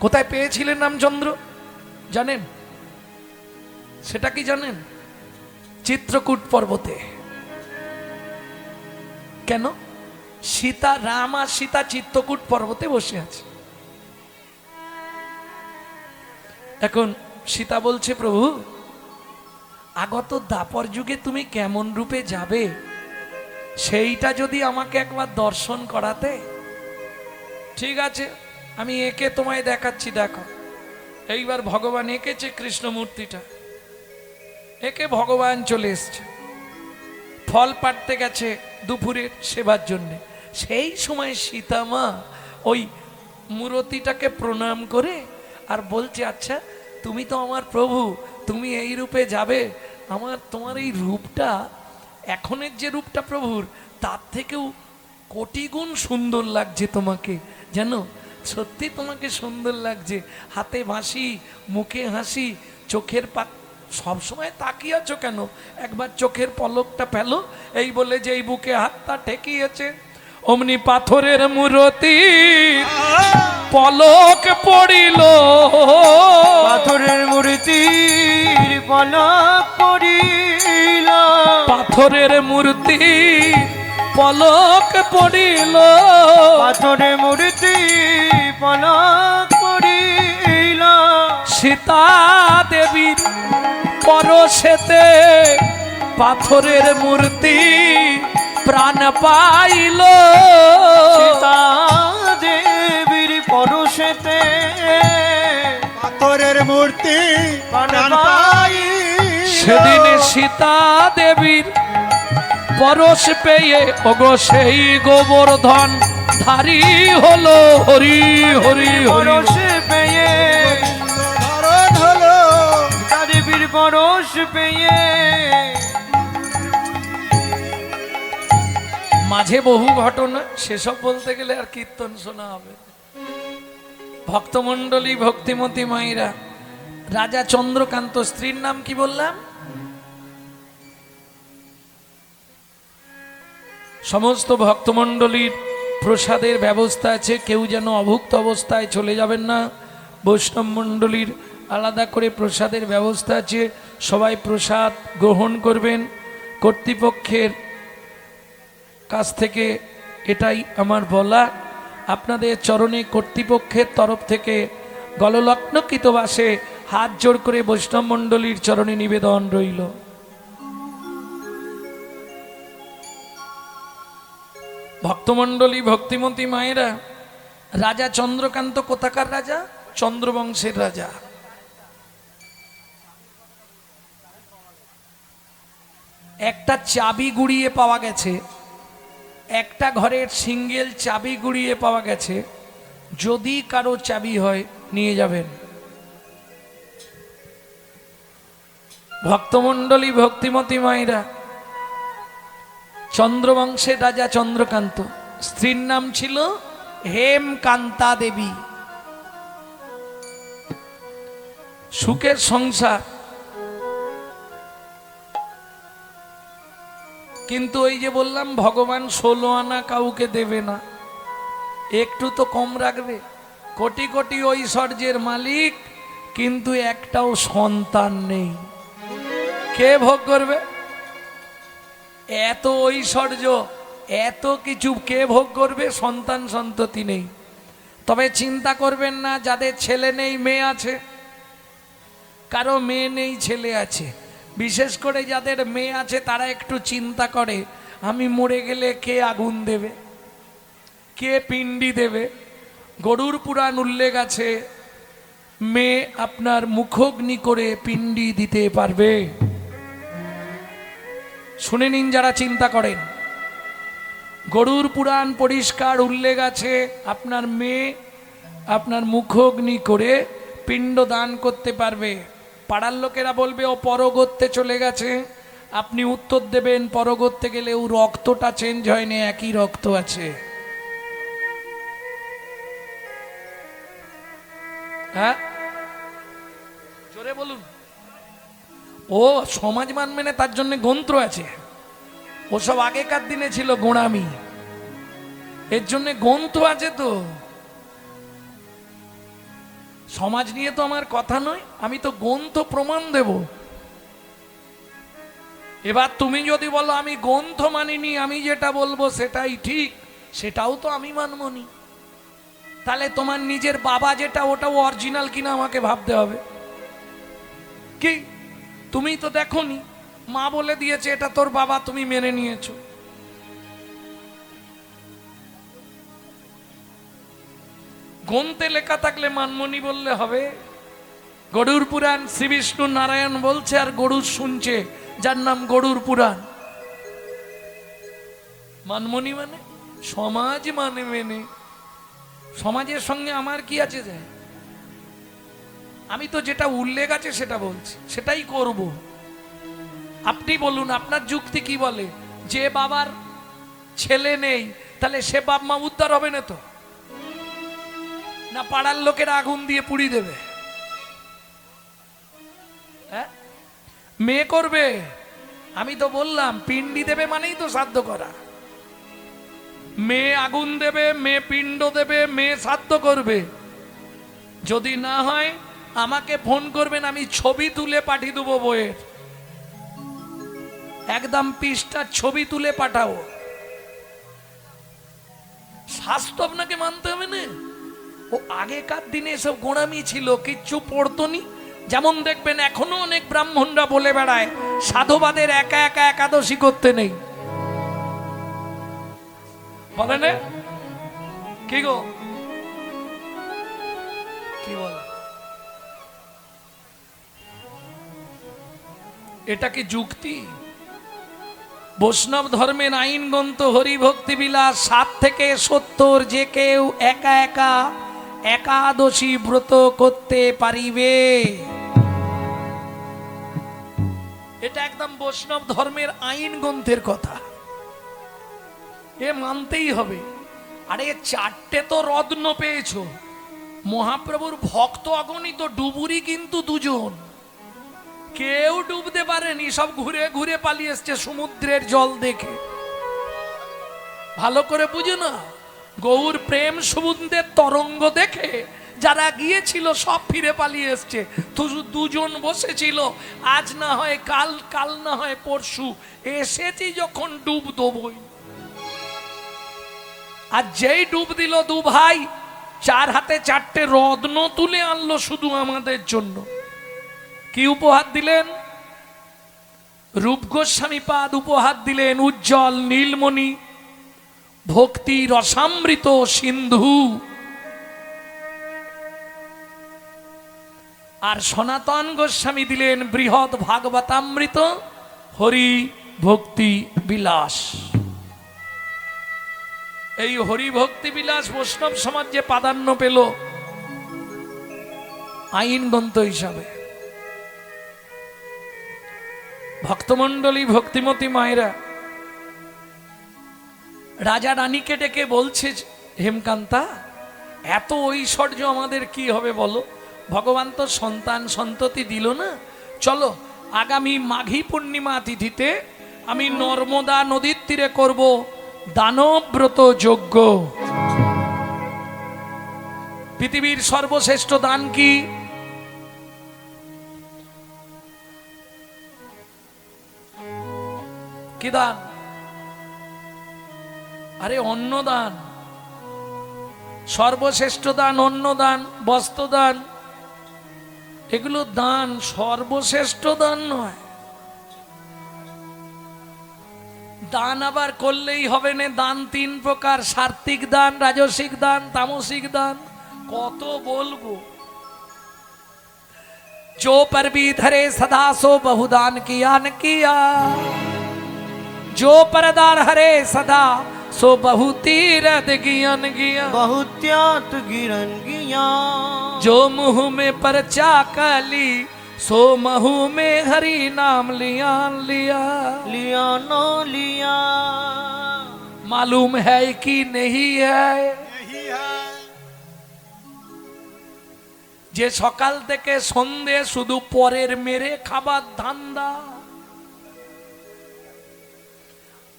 কোথায় পেয়েছিলেন রামচন্দ্র জানেন? সেটা কি জানেন? চিত্রকূট পর্বতে। কেন? সীতা, রাম আর সীতা চিত্রকূট পর্বতে বসে আছে। এখন সীতা বলছে, প্রভু আগত দাপর যুগে তুমি কেমন রূপে যাবে সেইটা যদি আমাকে একবার দর্শন করাতে। ঠিক আছে, আমি একে তোমায় দেখাচ্ছি, দেখো। এইবার ভগবান এঁকেছে কৃষ্ণমূর্তিটা, একে ভগবান চলে এসছে, ফল পাড়তে গেছে দুপুরের সেবার জন্যে। সেই সময় সীতা মা ওই মূর্তিটাকে প্রণাম করে আর বলছে, আচ্ছা তুমি তো আমার প্রভু, তুমি এই রূপে যাবে, তোমার এই রূপটা এখনের যে রূপটা প্রভুর তার থেকেও কোটি গুণ সুন্দর লাগছে তোমাকে, জানো? সত্যি তোমাকে সুন্দর লাগছে, হাতে বাঁশি, মুখে হাসি, চোখের সবসময় তাকিয়ে আছো কেন? একবার চোখের পলকটা ফেলো। এই বলে যে এই বুকে হাতটা ঠেকিয়েছে, অমনি পাথরের মূর্তি পলক পড়িল, পাথরের মূর্তির পলক পড়িল, পাথরের মূর্তি পলক পড়িল, পাথরের মূর্তি পলক পড়িল, সীতা দেবীর পরশেতে পাথরের মূর্তি প্রাণ পাইল, সীতা দেবীর পরশেতে পাথরের মূর্তি প্রাণ পাইল। সেদিন সীতা দেবীর পরশ পেয়ে ওগো সেই গোবর্ধন ধারী হলো, হরি হরি হরি। পরশ পেয়ে ধারণ হলো, দেবীর পরশ পেয়ে। মাঝে বহু ঘটনা, সেসব বলতে গেলে আর কীর্তন শোনা হবে। ভক্তমণ্ডলী, ভক্তিমতী মায়েরা, রাজা চন্দ্রকান্ত, স্ত্রীর নাম কি বললাম? সমস্ত ভক্তমণ্ডলীর প্রসাদের ব্যবস্থা আছে, কেউ যেন অভুক্ত অবস্থায় চলে যাবেন না। বৈষ্ণব মণ্ডলীর আলাদা করে প্রসাদের ব্যবস্থা আছে, সবাই প্রসাদ গ্রহণ করবেন। কর্তৃপক্ষের কাছ থেকে এটাই আমার বলা, আপনাদের চরণে কর্তৃপক্ষের তরফ থেকে গললগ্নকৃত বাসে হাত জোড় করে বৈষ্ণব মণ্ডলীর চরণে নিবেদন রইল। ভক্তমণ্ডলী, ভক্তিমতী মায়েরা, রাজা চন্দ্রকান্ত কোথাকার রাজা? চন্দ্রবংশের রাজা। একটা চাবি গুড়িয়ে পাওয়া গেছে, একটা ঘরের সিঙ্গেল চাবি গুড়িয়ে পাওয়া গেছে। যদি কারো চাবি হয় নিয়ে যাবেন। ভক্তমণ্ডলী, ভক্তিমতী মায়েরা, চন্দ্রবংশের রাজা চন্দ্রকান্ত, স্ত্রীর নাম ছিল হেমকান্তা দেবী। সুখের সংসার, কিন্তু ওই যে বললাম ভগবান 16 আনা কাউকে দেবে না, একটু তো কম রাখবে। কোটি কোটি ঐশ্বর্যের মালিক, কিন্তু একটাও সন্তান নেই। কে ভোগ করবে? এত ঐশ্বর্য, এত কিছু কে ভোগ করবে? সন্তান সন্ততি নেই। তবে চিন্তা করবেন না, যাদের ছেলে নেই মেয়ে আছে, কারো মেয়ে নেই ছেলে আছে, বিশেষ করে যাদের মেয়ে আছে তারা একটু চিন্তা করে, আমি মরে গেলে কে আগুন দেবে, কে পিণ্ডি দেবে। গরুর পুরাণ উল্লেখ আছে, মেয়ে আপনার মুখগ্নি করে পিণ্ডি দিতে পারবে। শুনে নিন যারা চিন্তা করেন, গরুর পুরাণ পরিষ্কার উল্লেখ আছে, আপনার মেয়ে আপনার মুখগ্নি করে পিণ্ড দান করতে পারবে। পাড়ার লোকেরা বলবে ও পরগত্যে চলে গেছে, আপনি উত্তর দেবেন পরগত্যে গেলে ও রক্তটা চেঞ্জ হয়নি, একই রক্ত আছে। হ্যাঁ, জোরে বলুন। ও সমাজ মানবে না, তার জন্য গ্রন্থ আছে। ওসব আগেকার দিনে ছিল গোঁড়ামি, এর জন্য গ্রন্থ আছে। তো সমাজ নিয়ে তো আমার কথা নয়, আমি তো গ্রন্থ প্রমাণ দেব। এবার তুমি যদি বলো আমি গ্রন্থ মানিনি, আমি যেটা বলবো সেটাই ঠিক, সেটাও তো আমি মানব নি। তাহলে তোমার নিজের বাবা যেটা, ওটাও অরিজিনাল কিনা আমাকে ভাবতে হবে। কি তুমি তো দেখোনি, মা বলে দিয়েছে এটা তোর বাবা, তুমি মেনে নিয়েছো। গ্রন্থে লেখা থাকলে মানমনি বললে হবে? গরুর পুরাণ শ্রী বিষ্ণু নারায়ণ বলছে আর গরুর শুনছে, যার নাম গরুর পুরাণ। মানমনি মানে সমাজ মানে মেনে। সমাজের সঙ্গে আমার কি আছে যায়? আমি তো যেটা উল্লেখ আছে সেটা বলছি, সেটাই করব। আপনি বলুন আপনার যুক্তি কি বলে? যে বাবার ছেলে নেই তাহলে সে বাপ মা উদ্ধার হবে না তো? না পাড়ার লোকেরা আগুন দিয়ে পুড়ি দেবে? হ্যাঁ, মেয়ে করবে। আমি তো বললাম পিণ্ডি দেবে মানেই তো শ্রাদ্ধ করা। মেয়ে আগুন দেবে, মেয়ে পিণ্ড দেবে, মেয়ে শ্রাদ্ধ করবে। যদি না হয় আমাকে ফোন করবেন, আমি ছবি তুলে পাঠিয়ে দেবো বইয়ের, একদম পৃষ্ঠার ছবি তুলে পাঠাও। শাস্ত্র আপনাকে মানতে হবে না। ও আগেকার দিনে এসব গোঁড়ামি ছিল, কিচ্ছু পড়তো নি। যেমন দেখবেন এখনো অনেক ব্রাহ্মণরা বলে বেড়ায় সাধুবাদের একা একা একাদশী করতে নেই, বলে না? কি গো, কি বল? এটা কি যুক্তি? বৈষ্ণব ধর্মের আইন গ্রন্থ হরিভক্তি বিলাস 7 থেকে 70, যে কেউ একা একা একাদশী ব্রত করতে পারিবে। এটা একদম বৈষ্ণব ধর্মের আইন গ্রন্থের কথা, এ মানতেই হবে। আরে 4টে তো রত্ন পেয়েছো, মহাপ্রভুর ভক্ত অগণিত, ডুবুরি কিন্তু 2জন। কেউ ডুবতে পারেনি, সব ঘুরে ঘুরে পালিয়ে এসছে সমুদ্রের জল দেখে। ভালো করে বুঝো না, গৌর প্রেম সমুদ্রের তরঙ্গ দেখে যারা গিয়েছিল সব ফিরে পালিয়ে এসছে। 2জন বসেছিল, আজ না হয় কাল, কাল না হয় পরশু, এসেছি যখন ডুব দেবই। আর যেই ডুব দিল 2 ভাই, 4 হাতে 4টে রত্ন তুলে আনলো শুধু আমাদের জন্য। কি উপহার দিলেন? রূপ গোস্বামী পাদ উপহার দিলেন উজ্জ্বল নীলমণি, ভক্তি রসামৃত সিন্ধু। আর সনাতন গোস্বামী দিলেন বৃহৎ ভাগবতামৃত হরি ভক্তি বিলাস। এই হরি ভক্তি বিলাস বৈষ্ণব সমাজ যে প্রাধান্য পেল আইন গ্রন্থ হিসাবে। ভক্তমণ্ডলী, ভক্তিমতী মায়েরা, রাজা রানীকে ডেকে বলছে, হেমকান্তা এত ঐশ্বর্য আমাদের কি হবে বলো? ভগবান তো সন্তান সন্ততি দিল না, চলো আগামী মাঘী পূর্ণিমা তিথিতে আমি নর্মদা নদীর তীরে করব দানব্রত যজ্ঞ। পৃথিবীর সর্বশ্রেষ্ঠ দান কি? কি দান? আরে অন্নদান। সর্বশ্রেষ্ঠ দান অন্নদান, বস্ত্রদান, এগুলো দান, সর্বশ্রেষ্ঠ দান নয়। দান আবার করলেই হবে না, দান 3 প্রকার, সাত্ত্বিক দান, রাজসিক দান, তামসিক দান। কত বলবো? जो पर भी धरे सदा सो बहुदान किया न किया, जो परदार हरे सदा सो बहु तीरथ गियन गिया, बहुत्यात गिरन गिया। जो मुँह में परचा कली सो महू में हरि नाम लिया लिया। लिया नो लिया, मालूम है कि नहीं है यही है যে সকাল থেকে সন্ধে শুধু পরের মেরে খাবার ধান্দা,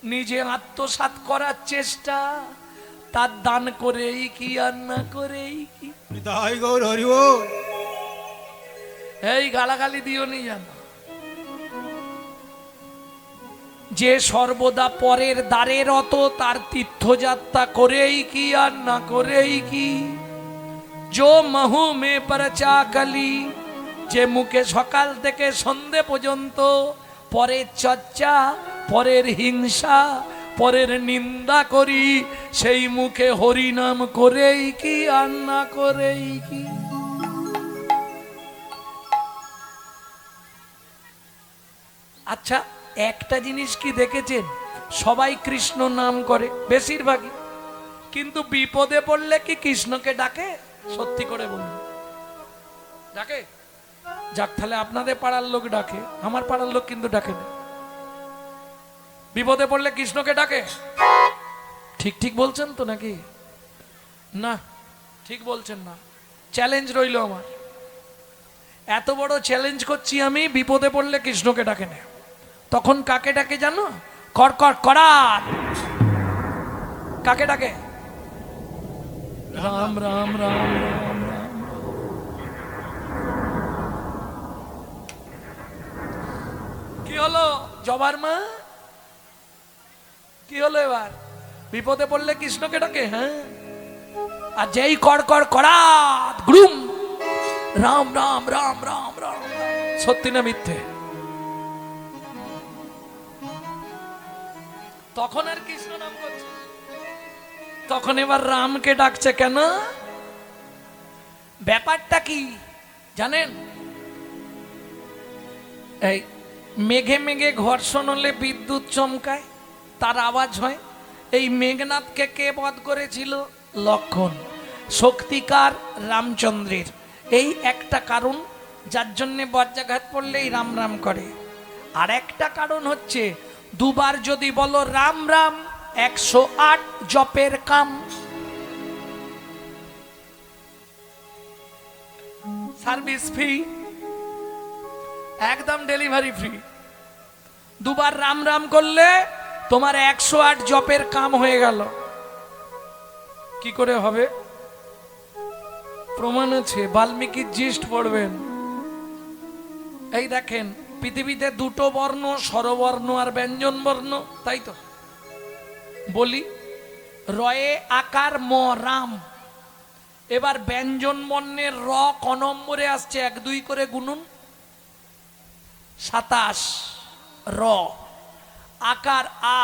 নিজে আত্মসাৎ করার চেষ্টা, তার দান করেই কি আর না করেই কি। হৃদয় গৌর হরি বল। এই গালাগালি দিও নি জানো, যে সর্বদা পরের দ্বারের অত তার তীর্থযাত্রা করেই কি আর না করেই কি। জো mahু মে পরচা কলি, যে মুখে সকাল থেকে সন্ধে পর্যন্ত পরের চর্চা, পরের হিংসা, পরের নিন্দা করি, সেই মুখে হরিনাম করেই কি আর না করেই কি। আচ্ছা, একটা জিনিস কি দেখেছেন, সবাই কৃষ্ণ নাম করে বেশিরভাগই, কিন্তু বিপদে পড়লে কি কৃষ্ণকে ডাকে? সত্যি করে বলুন, ডাকে? যাক, তাহলে আপনাদের পাড়ার লোক ডাকে, আমার পাড়ার লোক কিন্তু ডাকে না। বিপদে পড়লে কৃষ্ণকে ডাকে? ঠিক ঠিক বলছেন তো নাকি? না, ঠিক বলছেন না। চ্যালেঞ্জ রইল আমার, এত বড় চ্যালেঞ্জ করছি আমি, বিপদে পড়লে কৃষ্ণকে ডাকে না। তখন কাকে ডাকে জানো? কর কর করার। কাকে ডাকে? রাম রাম রাম রাম রাম। কি হলো জবার মা, কি হলো এবার? বিপদে পড়লে কৃষ্ণকে ডাকে? হ্যাঁ, আর যেই কর কর করাত গ্রুম, রাম রাম রাম রাম রাম। সত্যি না মিথ্যে? তখন আর কৃষ্ণ নাম করছে, তখন এবার রামকে ডাকছে কেন? ব্যাপারটা কি জানেন? এই মেঘে মেঘে ঘর্ষণ হলে বিদ্যুৎ চমকায়, তার আওয়াজ হয়। এই মেঘনাথকে কে বধ করেছিল? লক্ষণ। শক্তিকার রামচন্দ্রের। এই একটা কারণ যার জন্যে বজ্রাঘাত পড়লেই রাম রাম করে। আর একটা কারণ হচ্ছে, দুবার যদি বলো রাম রাম, 108 জপের কাম। সার্ভিস ফ্রি, একদম ডেলিভারি ফ্রি। দুবার রাম রাম করলে তোমার 108 জপের কাম হয়ে গেল। কি করে হবে? প্রমাণ আছে, বাল্মীকির জিষ্ট পড়বেন। এই দেখেন, পৃথিবীতে দুটো বর্ণ, স্বরবর্ণ আর ব্যঞ্জন বর্ণ, তাই তো বলি। রয়ে আকার ম, রাম। এবার ব্যঞ্জন বর্ণের র ক নম্বরে আসছে? 1 2 করে গুনুন, 27। র আকার আ,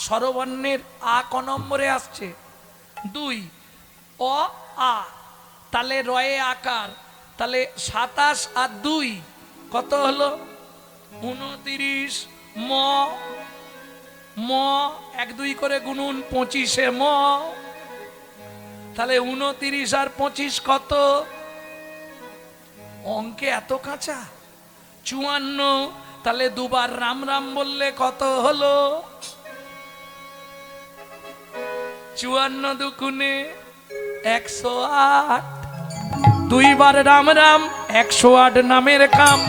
স্বরবর্ণের আ ক নম্বরে আসছে? 2। অ আ, তাহলে রয়ে আকার, তাহলে 27 আর 2 কত হলো? 29। ম, ম 1 2 করে গুনুন, 25 ম। তাহলে 29 আর 25 কত? অঙ্কে এত কাঁচা? 54। তাহলে দুবার রাম রাম বললে কত হলো? 54 দুগুণে 108। দুইবার রাম রাম, 108 নামের কাম।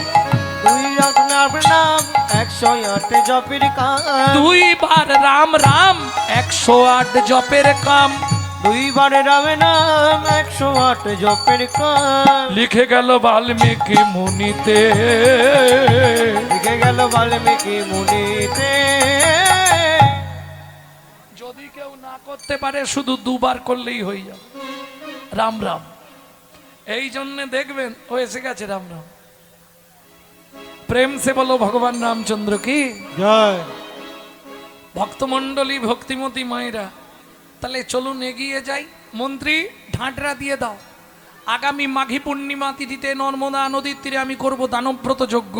2 নাম নাম 108 জপের কাম। দুইবার রাম রাম, 108 জপের কাম। 2 বার রাম নাম 108 জপের কাম। লিখে গেল বাল্মীকি মুনিতে, লিখে গেল বাল্মীকি মুনিতে। যদি কেউ না করতে পারে, শুধু দুবার করলেই হয়ে যাবে রাম রাম। এই জন্য দেখবেন ও এসে গেছে রাম রাম। প্রেম সে বলো ভগবান রামচন্দ্র কি জয়। ভক্তমণ্ডলী, ভক্তিমতী মায়েরা, তাহলে চলুন এগিয়ে যাই। মন্ত্রী, ঢাঁটরা দিয়ে দাও। আগামী মাঘী পূর্ণিমা তিথিতে নর্মদা নদীর তীরে আমি করব দানব্রত যজ্ঞ।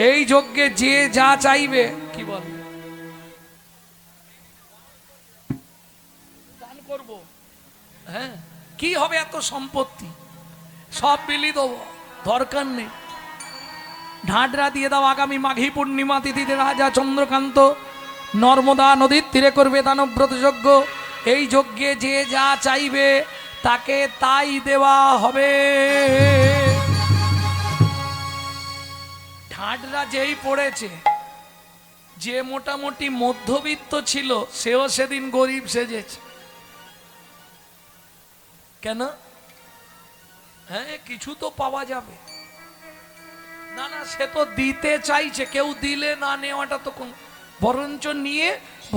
এই যজ্ঞে যে যা চাইবে, কি বল, দান করব। হ্যাঁ, কি হবে এত সম্পত্তি, সব বিলি দেবো, দরকার নেই। ঢাঁটরা দিয়ে দাও। আগামী মাঘী পূর্ণিমা তিথিতে রাজা চন্দ্রকান্ত নর্মদা নদীর তীরে করবে দানব্রত যজ্ঞ। এই যজ্ঞে যে যা চাইবে তাকে তাই দেওয়া হবে। ঢাঁটরা যেই পড়েছে, যে মোটামুটি মধ্যবিত্ত ছিল, সেও সেদিন গরিব সেজেছে। কেন? হ্যাঁ, কিছু তো পাওয়া যাবে। না না, সে তো দিতে চাইছে, কেউ দিলে না নেওয়াটা তো বরঞ্চ নিয়ে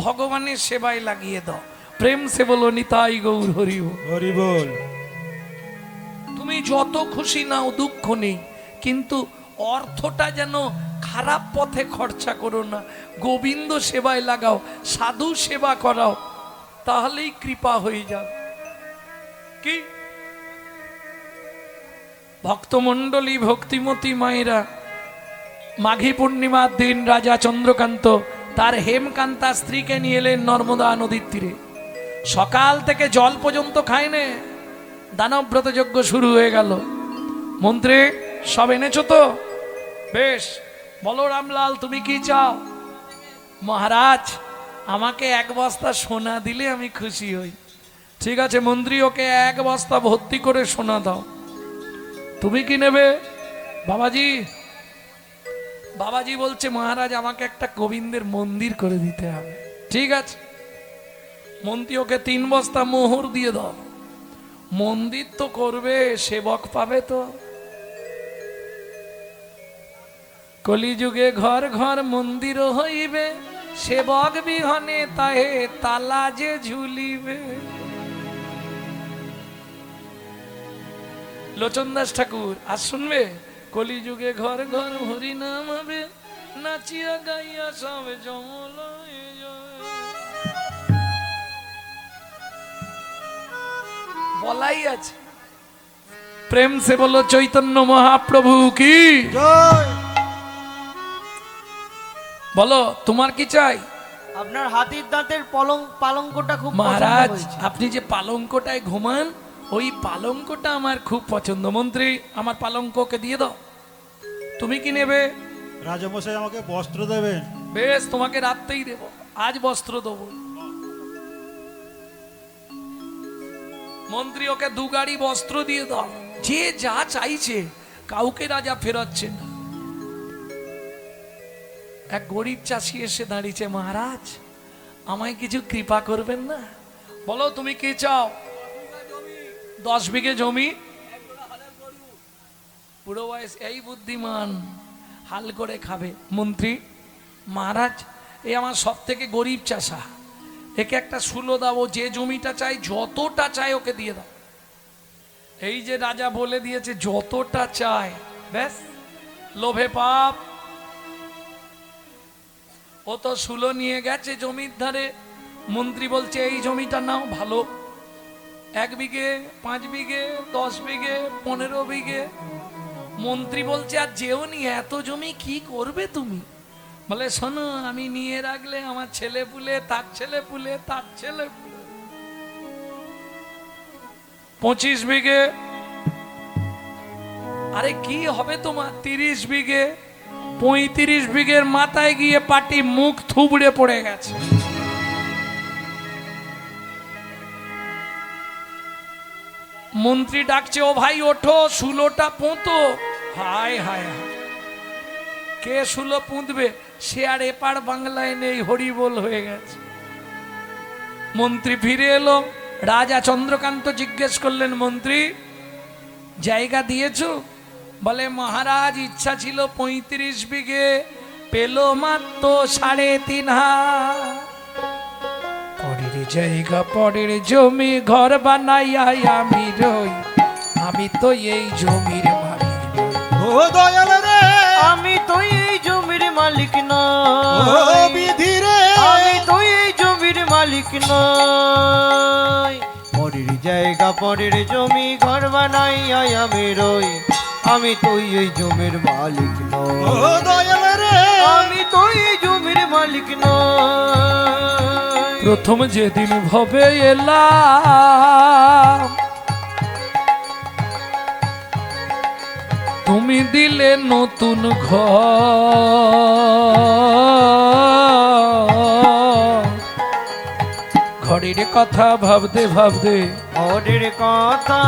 ভগবানের সেবায় লাগিয়ে দাও। প্রেম সে বলো নিতাই গৌর হরি বল। হরি বল। তুমি যত খুশি নাও, দুঃখ নেই, কিন্তু অর্থটা যেন খারাপ পথে খরচা করো না, গোবিন্দ সেবায় লাগাও, সাধু সেবা করাও, তাহলেই কৃপা হয়ে যাবে। কি ভক্তমণ্ডলী, ভক্তিমতী মায়েরা, মাঘী পূর্ণিমার দিন রাজা চন্দ্রকান্ত তার হেমকান্তা স্ত্রীকে নিয়ে এলেন নর্মদা নদীর তীরে। সকাল থেকে জল পর্যন্ত খায়নি, দানব্রত যজ্ঞ শুরু হয়ে গেল। মন্ত্রী সব এনেছো তো? বেশ, বলো রামলাল তুমি কি চাও? মহারাজ আমাকে 1 বস্তা সোনা দিলে আমি খুশি হই। ঠিক আছে মন্ত্রী, ওকে 1 বস্তা ভর্তি করে সোনা দাও। তুমি কি নেবে? বাবাজি বাবাজি বলছে মহারাজ আমাকে একটা গোবিন্দের মন্দির করে দিতে হবে। ঠিক আছে, মন্ত্রী ওকে 3 বস্তা মোহর দিয়ে দাও। মন্দির তো করবে, সেবক পাবে তো। কলিযুগে ঘর ঘর মন্দির হইবে, সেবক বিহনে তাহে তালা যে ঝুলিবে। লোচন দাস ঠাকুর আর শুনবে, কলিযুগে ঘর ঘর হরি নাম হবে, নাচিয়া গাইয়া সব জমল হয়ে যায়। বলাই আছে। প্রেম সে বলো চৈতন্য মহাপ্রভু কি জয়। বলো তোমার কি চাই? আপনার হাতির দাঁতের পালঙ্কটা খুব পছন্দ মহারাজ হয়েছে। আপনি যে পালঙ্কটায় ঘুমান, ওই পালঙ্কটা আমার খুব পছন্দ। মন্ত্রী আমার পালঙ্ককে দিয়ে দাও। তুমি কি নেবে? রাজামশাই আমাকে বস্ত্র দেবেন। বেশ, তোমাকে রাত্রেই দেব, আজ বস্ত্র দেব। মন্ত্রী ওকে 2 গাড়ি বস্ত্র দিয়ে দাও। যে যা চাইছে কাউকে রাজা ফেরাচ্ছে না। এক গরিব চাষি এসে দাঁড়িয়েছে, মহারাজ আমায় কিছু কৃপা করবেন না? বলো তুমি কি চাও? 10 বিঘে জমি, পুরো বয়স, এই বুদ্ধিমান, হাল করে খাবে। মন্ত্রী মহারাজ এই আমার সব থেকে গরিব চাষা, একে একটা শুলো দাও, যে জমিটা চাই যতটা চাই ওকে দিয়ে দাও। এই যে রাজা বলে দিয়েছে যতটা চায়, ব্যাস, লোভে পাপ। ও তো শুলো নিয়ে গেছে জমির ধারে। মন্ত্রী বলছে এই জমিটা নাও, ভালো, 1 বিঘে, 5 বিঘে, 10 বিঘে, 15 বিঘে। মন্ত্রী বলছে আর যেও নি, এত জমি কি করবে তুমি? বলে শোনো, আমি নিয়ে রাখলে আমার ছেলে পুলে, তার ছেলে পুলে, তার ছেলে পুলে। 25 বিঘে। আরে কি হবে তোমার? 30 বিঘে। 35 বিঘের মাথায় গিয়ে পাটি মুখ থুবড়ে পড়ে গেছে। মন্ত্রী ডাকছে, ও ভাই ওঠো, শুলোটা পোঁতো। হায় হায় হায়, কে শুলো পুঁতবে? সে আর এপার বাংলায় নেই, হরিবোল হয়ে গেছে। মন্ত্রী ফিরে এলো। রাজা চন্দ্রকান্ত জিজ্ঞেস করলেন, মন্ত্রী জায়গা দিয়েছো? বলে মহারাজ ইচ্ছা ছিল 35 বিঘে, পেল মাত্র 3.5 হাত। পরের জায়গা পরের জমি, ঘর বানাইয়া আমি রই, আমি তো এই জমির মালিক নই। ও দয়াল রে, আমি তো এই জমির মালিক ও নই, বিধি রে, আমি তো এই জমির মালিক নই। পরের জায়গা পরের জমি, ঘর বানাইয়া আমি রই, আমি তো এই জমির মালিক ও নই, দয়াল রে, আমি তো এই জমির মালিক নই। প্রথম যেদিন ভবে এলাম, তুমি দিলে নতুন ঘর। ঘরের কথা ভাবতে ভাবতে, ঘরের কথা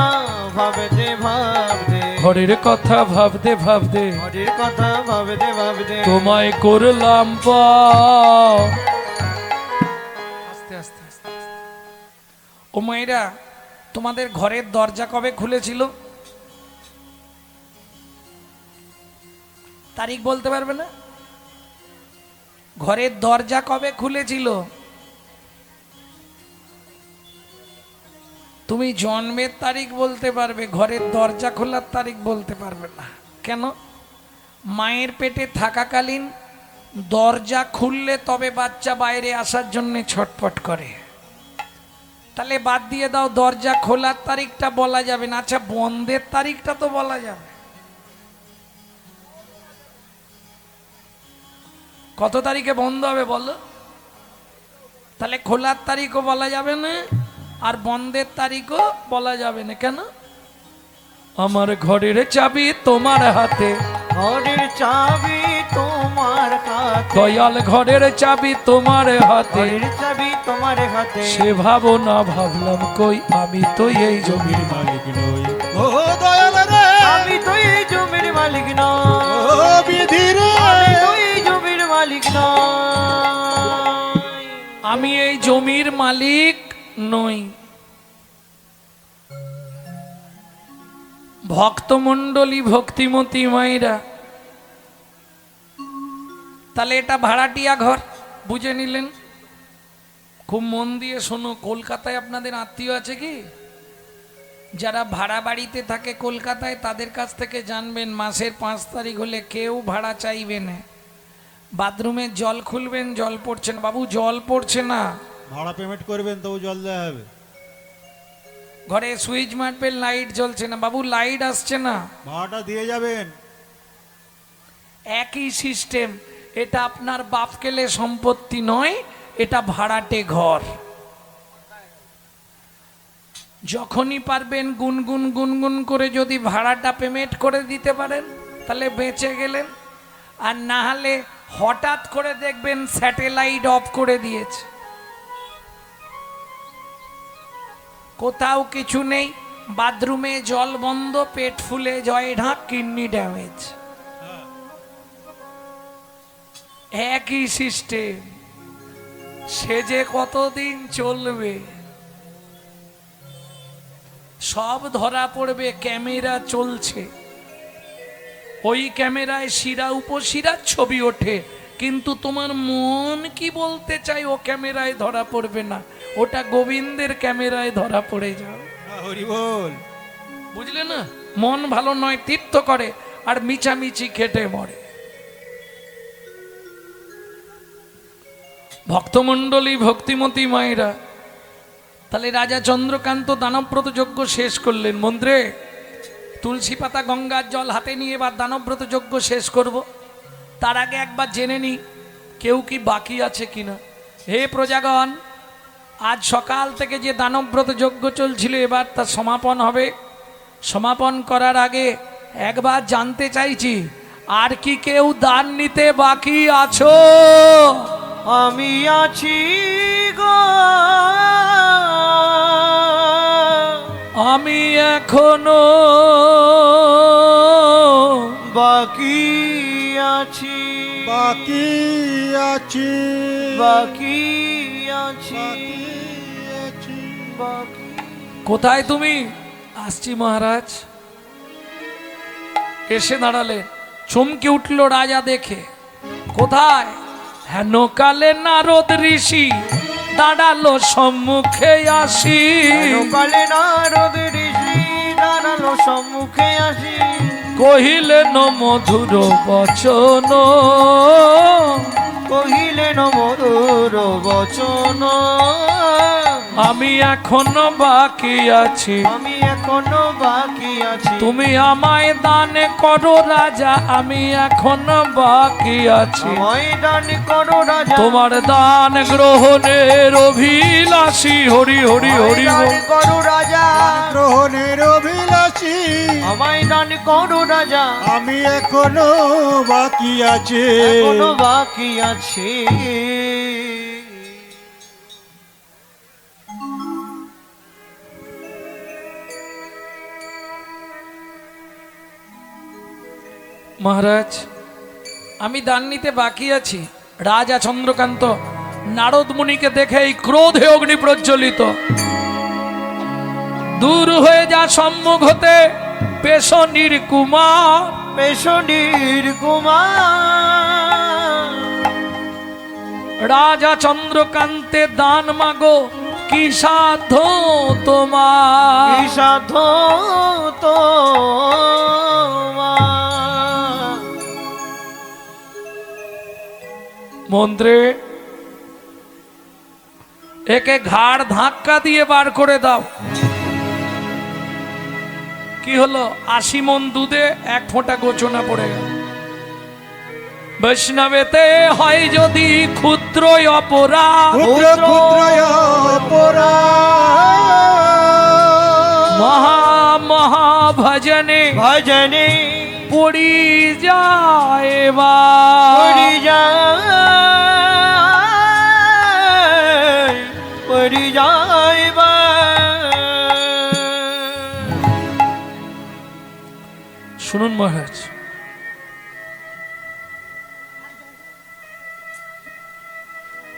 ভাবতে ভাবতে, ঘরের কথা ভাবতে ভাবতে ঘরের কথা ভাবতে ভাবতে তোমায় করলাম পার। আস্তে আস্তে আস্তে আস্তে। ও মায়েরা, তোমাদের ঘরের দরজা কবে খুলেছিল? তারিখ বলতে পারবে না? ঘরের দরজা কবে খুলেছিল? তুমি জন্মের তারিখ বলতে পারবে, ঘরের দরজা খোলার তারিখ বলতে পারবে না। কেন? মায়ের পেটে থাকাকালীন দরজা খুললে তবে বাচ্চা বাইরে আসার জন্য ছটফট করে। তাহলে বাদ দিয়ে দাও, দরজা খোলার তারিখটা বলা যাবে না। আচ্ছা, বন্ধের তারিখটা তো বলা যাবে। কত তারিখে বন্ধ হবে বলো? তাহলে খোলার তারিখও বলা যাবে না, আর বন্ধের তারিখও বলা যাবে না। কেন? আমার ঘরের চাবি তোমার হাতে, ঘরের চাবি তোমার হাতে, দয়াল ঘরের চাবি তোমার হাতে। ঘরের চাবি তোমার হাতে, সে ভাবো না ভাবলাম কই, আমি তো এই জমির মালিক নই। ও দয়াল রে, আমি তো এই জমির মালিক ও নই, বিধি রে, আমি তো এই জমির মালিক নই, আমি এই জমির মালিক নই। ভক্তমণ্ডলী, ভক্তিমতী মায়েরা, তাহলে এটা ভাড়াটিয়া ঘর বুঝে নিলেন। খুব মন দিয়ে শোনো, কলকাতায় আপনাদের আত্মীয় আছে কি? যারা ভাড়া বাড়িতে থাকে কলকাতায়, তাদের কাছ থেকে জানবেন মাসের 5 তারিখ হলে কেউ ভাড়া চাইবে না। বাথরুমে জল খুলবেন, জল পড়ছে না, বাবু জল পড়ছে না। ভাড়া পেমেন্ট করবেন তবু জল দেওয়া হবে। ঘরে সুইচ মারবেন, লাইট জ্বলছে না, বাবু লাইট আসছে না। ভাড়াটা দিয়ে যাবেন। একই সিস্টেম। এটা আপনার বাপ কেলে সম্পত্তি নয়, এটা ভাড়াটে ঘর। যখনই পারবেন গুনগুন গুনগুন করে যদি ভাড়াটা পেমেন্ট করে দিতে পারেন তাহলে বেঁচে গেলেন। আর না হলে হঠাৎ করে দেখবেন স্যাটেলাইট অফ করে দিয়েছে, কোথাও কিছু নেই, বাথরুমে জল বন্ধ, পেট ফুলে জয় ঢাক, কিডনি ড্যামেজ। একই সিস্টেম। সে যে কতদিন চলবে সব ধরা পড়বে। ক্যামেরা চলছে, ওই ক্যামেরায় শিরা উপশিরার ছবি ওঠে, কিন্তু তোমার মন কি বলতে চাই ও ক্যামেরায় ধরা পড়বে না, ওটা গোবিন্দের ক্যামেরায় ধরা পড়ে যাও। হরি বল। বুঝলে না? মন ভালো নয়, তীর্থ করে আর মিছামিছি খেটে মরে। ভক্তমণ্ডলী, ভক্তিমতী মায়েরা, তাহলে রাজা চন্দ্রকান্ত দানবব্রত যজ্ঞ শেষ করলেন। মন্ত্রে তুলসী পাতা গঙ্গার জল হাতে নিয়ে এবার দানবব্রত যজ্ঞ শেষ করব। তার আগে একবার জেনে নি কেউ কি বাকি আছে কিনা। হে প্রজাগণ, আজ সকাল থেকে যে দানবব্রত যজ্ঞ চলছিল এবার তার সমাপন হবে। সমাপন করার আগে একবার জানতে চাইছি, আর কি কেউ দান নিতে বাকি আছো? আমি আছি গো, আমি এখনো বাকি আছি, বাকি আছি, বাকি আছি, বাকি আছি। বাকি। কোথায় তুমি? আসছি মহারাজ। এসে দাঁড়ালেন, চমকে উঠল রাজা দেখে। কোথায়? হেন কালে নারদ ঋষি দাঁড়ালো সম্মুখে আসি। কালে নারদ ঋষি দাঁড়ালো সম্মুখে আসি, কহিলেন মধুর বচন, কহিলেন মধুর বচন, আমি এখনো বাকি আছি, আমি এখনো বাকি আছি, তুমি আমায় দান করো রাজা, আমি এখনো বাকি আছি। আমায় দান করো রাজা, তোমার দান গ্রহণের অভিলাষী। হরি হরি হরি আমায় বল। দান করো রাজা, গ্রহণের অভিলাষী, আমায় দান করো রাজা, আমি এখনো বাকি আছি। এখনো বাকি আছে। মহারাজ, আমি দান নিতে বাকি আছি। রাজা চন্দ্রকান্ত নারদ মুনিকে দেখেই ক্রোধে অগ্নি প্রজ্বলিত। দূর হয়ে যা সম্মুখ হতে পেশনির কুমার, পেশনির কুমার। রাজা চন্দ্রকান্তে দান মাগো কি সাধ্য তোমার, কি সাধ্য তোমার। মন্ত্রে একে ঘাড় ধাক্কা দিয়ে বার করে দাও। কি হলো? 80 মণ দুধে 1 ফোঁটা গোচনা পড়ে গেল। বৈষ্ণবেতে হয় যদি ক্ষুদ্র অপরাধ, ক্ষুদ্র ক্ষুদ্র অপরাধ মহা মহা ভজনে ভজনে পড়ি যায় বা পড়ি যায়, পড়ি যায় বা। শুনুন মহারাজ,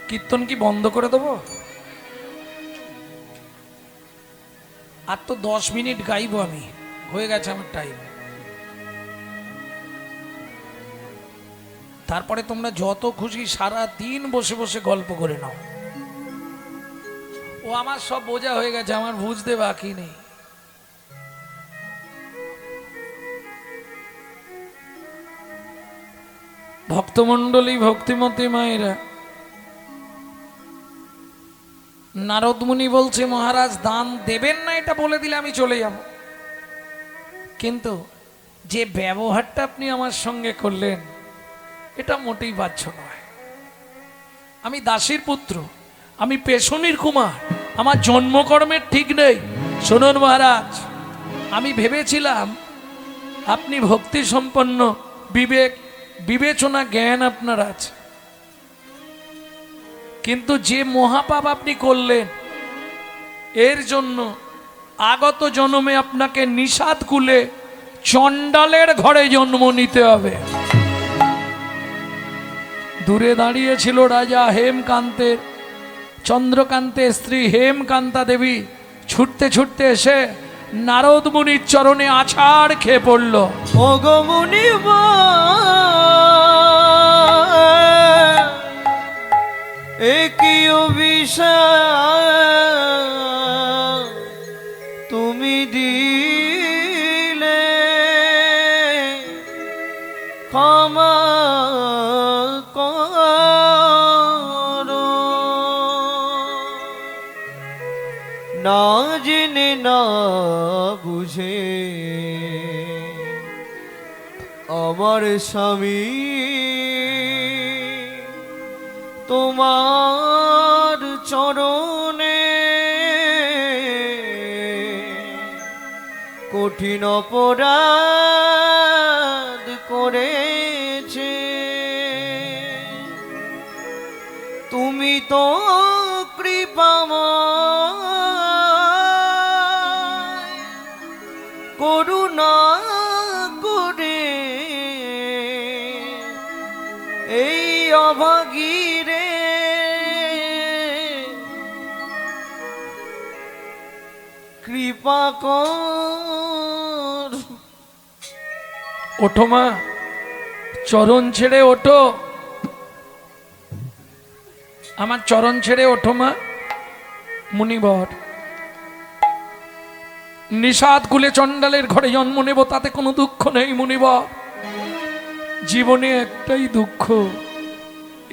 কীর্তন কি বন্ধ করে দেবো? আর তো 10 মিনিট গাইবো আমি, হয়ে গেছে আমার টাইম। তারপরে তোমরা যত খুশি সারা দিন বসে বসে গল্প করে নাও। ও আমার সব বোঝা হয়ে গেছে, আমার বুঝতে বাকি নেই। ভক্তমণ্ডলী, ভক্তিমতী মায়েরা, নারদ মুনি বলছে মহারাজ দান দেবেন না, এটা বলে দিলে আমি চলে যাব। কিন্তু যে ব্যবহারটা আপনি আমার সঙ্গে করলেন এটা মোটেই বাহ্য নয়। আমি দাসীর পুত্র, আমি পেশনির কুমার, আমার জন্মকর্মের ঠিক নেই। শুনুন মহারাজ, আমি ভেবেছিলাম আপনি ভক্তি সম্পন্ন, বিবেক বিবেচনা জ্ঞান আপনার আছে, কিন্তু যে মহাপাপ আপনি করলেন এর জন্য আগত জন্মে আপনাকে নিষাদ কুলে চণ্ডালের ঘরে জন্ম নিতে হবে। দূরে দাঁড়িয়েছিল রাজা হেমকান্তের, চন্দ্রকান্তের স্ত্রী হেমকান্তা দেবী ছুটতে ছুটতে এসে নারদ মুনির চরণে আছাড় খেয়ে পড়ল। ও গো মুনিব, একই অভিশাপ তুমি দিলে, ক্ষমা করো। না জেনে না বুঝে আমার স্বামী তোমার চরণে কঠিন অপরাধ করেছে। তুমি তো কৃপাময়, করুণা করে এই অভাগীরে কৃপা কর। ওঠো মা, চরণ ছেড়ে ওঠো, আমার চরণ ছেড়ে ওঠো মা। মুনিবর, নিষাদ কুলে চণ্ডালের ঘরে জন্ম নেব তাতে কোনো দুঃখ নেই মুনিবর। জীবনে একটাই দুঃখ,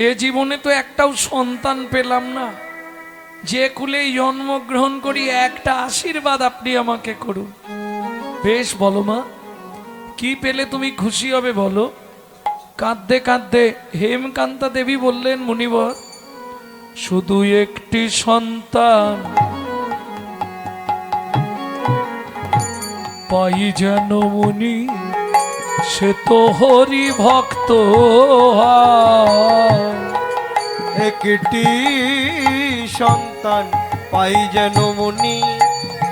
এ জীবনে তো একটাও সন্তান পেলাম না। যে কুলে জন্মগ্রহণ করি একটা আশীর্বাদ আপনি আমাকে করুন। বেশ বলো মা, কি পেলে তুমি খুশি হবে বলো? কাঁদতে কাঁদতে হেমকান্তা দেবী বললেন মুনিবর, শুধু একটি সন্তান পাই যেন মুনি, সে তো হরি ভক্ত হয়। একটি সন্তান পাই যেন মুনি,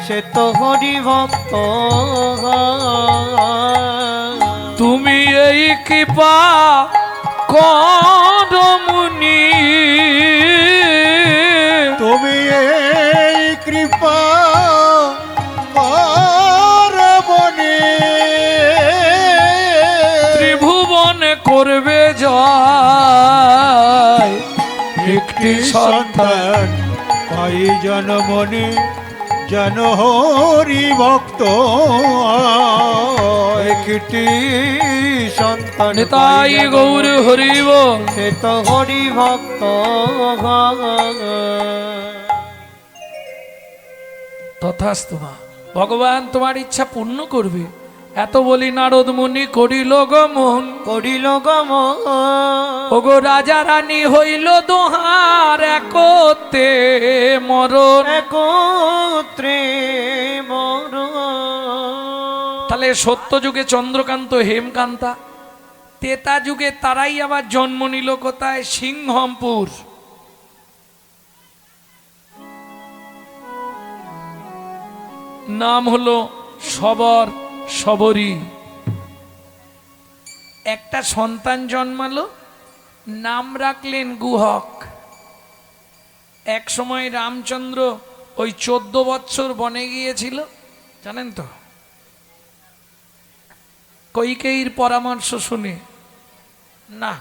সে তো হরি ভক্ত হয়। তুমি এই কৃপা কর মুনি, তুমি এই কৃপা কর মনে, করবে জয় একটি সন্তান সন্তান পাই জনমনে জন হরি ভক্ত একটি সন্তান নিতাই গৌর হরিব সে তো হরি ভক্ত তথাস্তু মা। ভগবান তোমার ইচ্ছা পূর্ণ করবে। এত বলি নারদ মুনি করিল গমন। করিল গমন ওগো রাজা রানী হইল দোহার একতে মরণ। একত্রে মর তাহলে সত্য যুগে চন্দ্রকান্ত হেমকান্তা, তেতা যুগে তারাই আবার জন্ম নিল কোথায়? সিংহমপুর। নাম হলো সবর সবরী। একটা সন্তান জন্মালো, নাম রাখলেন গুহক। এক সময় রামচন্দ্র ওই 14 বৎসর বনে গিয়েছিল, জানেন তো? কৈকেয়ীর পরামর্শ শুনে না,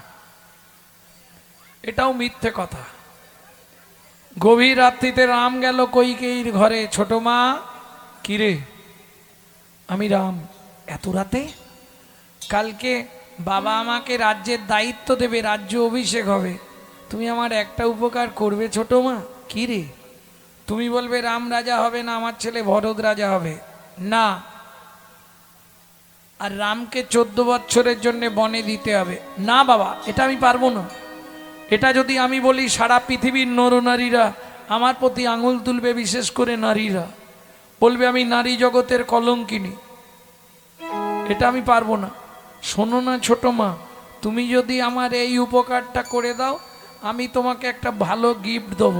এটাও মিথ্যে কথা। গভীর রাত্রিতে রাম গেল কৈকেয়ীর ঘরে। ছোট মা, কিরে? আমি রাম। এত রাতে? কালকে বাবা আমাকে রাজ্যের দায়িত্ব দেবে, রাজ্য অভিষেক হবে, তুমি আমার একটা উপকার করবে ছোট মা? কি রে? তুমি বলবে রাম রাজা হবে না, আমার ছেলে ভরত রাজা হবে। না, আর রামকে 14 বৎসরের জন্য বনে দিতে হবে। না বাবা, এটা আমি পারবো না। এটা যদি আমি বলি, সারা পৃথিবীর নরনারীরা আমার প্রতি আঙুল তুলবে, বিশেষ করে নারীরা বলবে আমি নারী জগতের কলঙ্কিনী। এটা আমি পারবো না। শোনো না ছোট মা, তুমি যদি আমার এই উপকারটা করে দাও, আমি তোমাকে একটা ভালো গিফট দেব,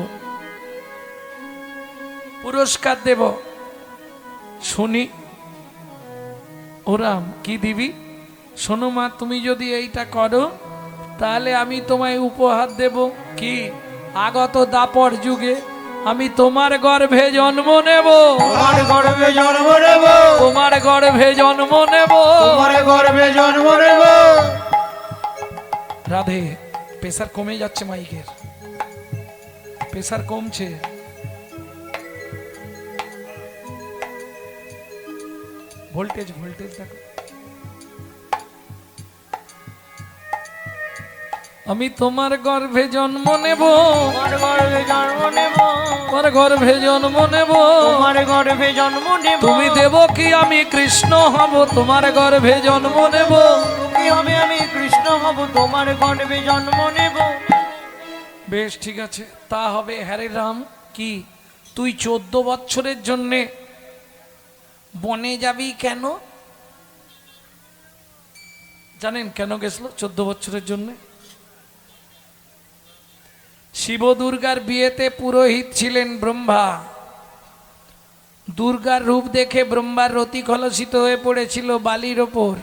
পুরস্কার দেব। শুনি। ও রাম, কি দিবি? শোনো মা, তুমি যদি এইটা করো তাহলে আমি তোমায় উপহার দেব। কি? আগত দাপর যুগে আমি তোমার গর্ভে জন্ম নেব। তোমার গর্ভে জন্ম নেব, তোমার গর্ভে জন্ম নেব। তোমার গর্ভে জন্ম নেব। রাধে, প্রেসার কমে যাচ্ছে, মাইকের প্রেসার কমছে। ভোল্টেজ ভোল্টেজ দেখো। আমি তোমার গর্ভে জন্ম নেব, তোমার গর্ভে জন্ম নেব, তোমার গর্ভে জন্ম নেব। তোমার গর্ভে জন্ম নেব। তুমি দেব কি আমি কৃষ্ণ হব, তোমার গর্ভে জন্ম নেব। তুমি হবে আমি কৃষ্ণ হব, তোমার গর্ভে জন্ম নেব। বেশ, ঠিক আছে, তা হবে। হ্যারে রাম, কি তুই 14 বৎসরের জন্যে বনে যাবি কেন? জানেন কেন গেছিল 14 বৎসরের জন্য? শিব দুর্গার বিয়েতে পুরোহিত ছিলেন ব্রহ্মা। দুর্গার রূপ দেখে ব্রহ্মার রতি কলসিত হয়ে পড়েছিল বালির ওপর।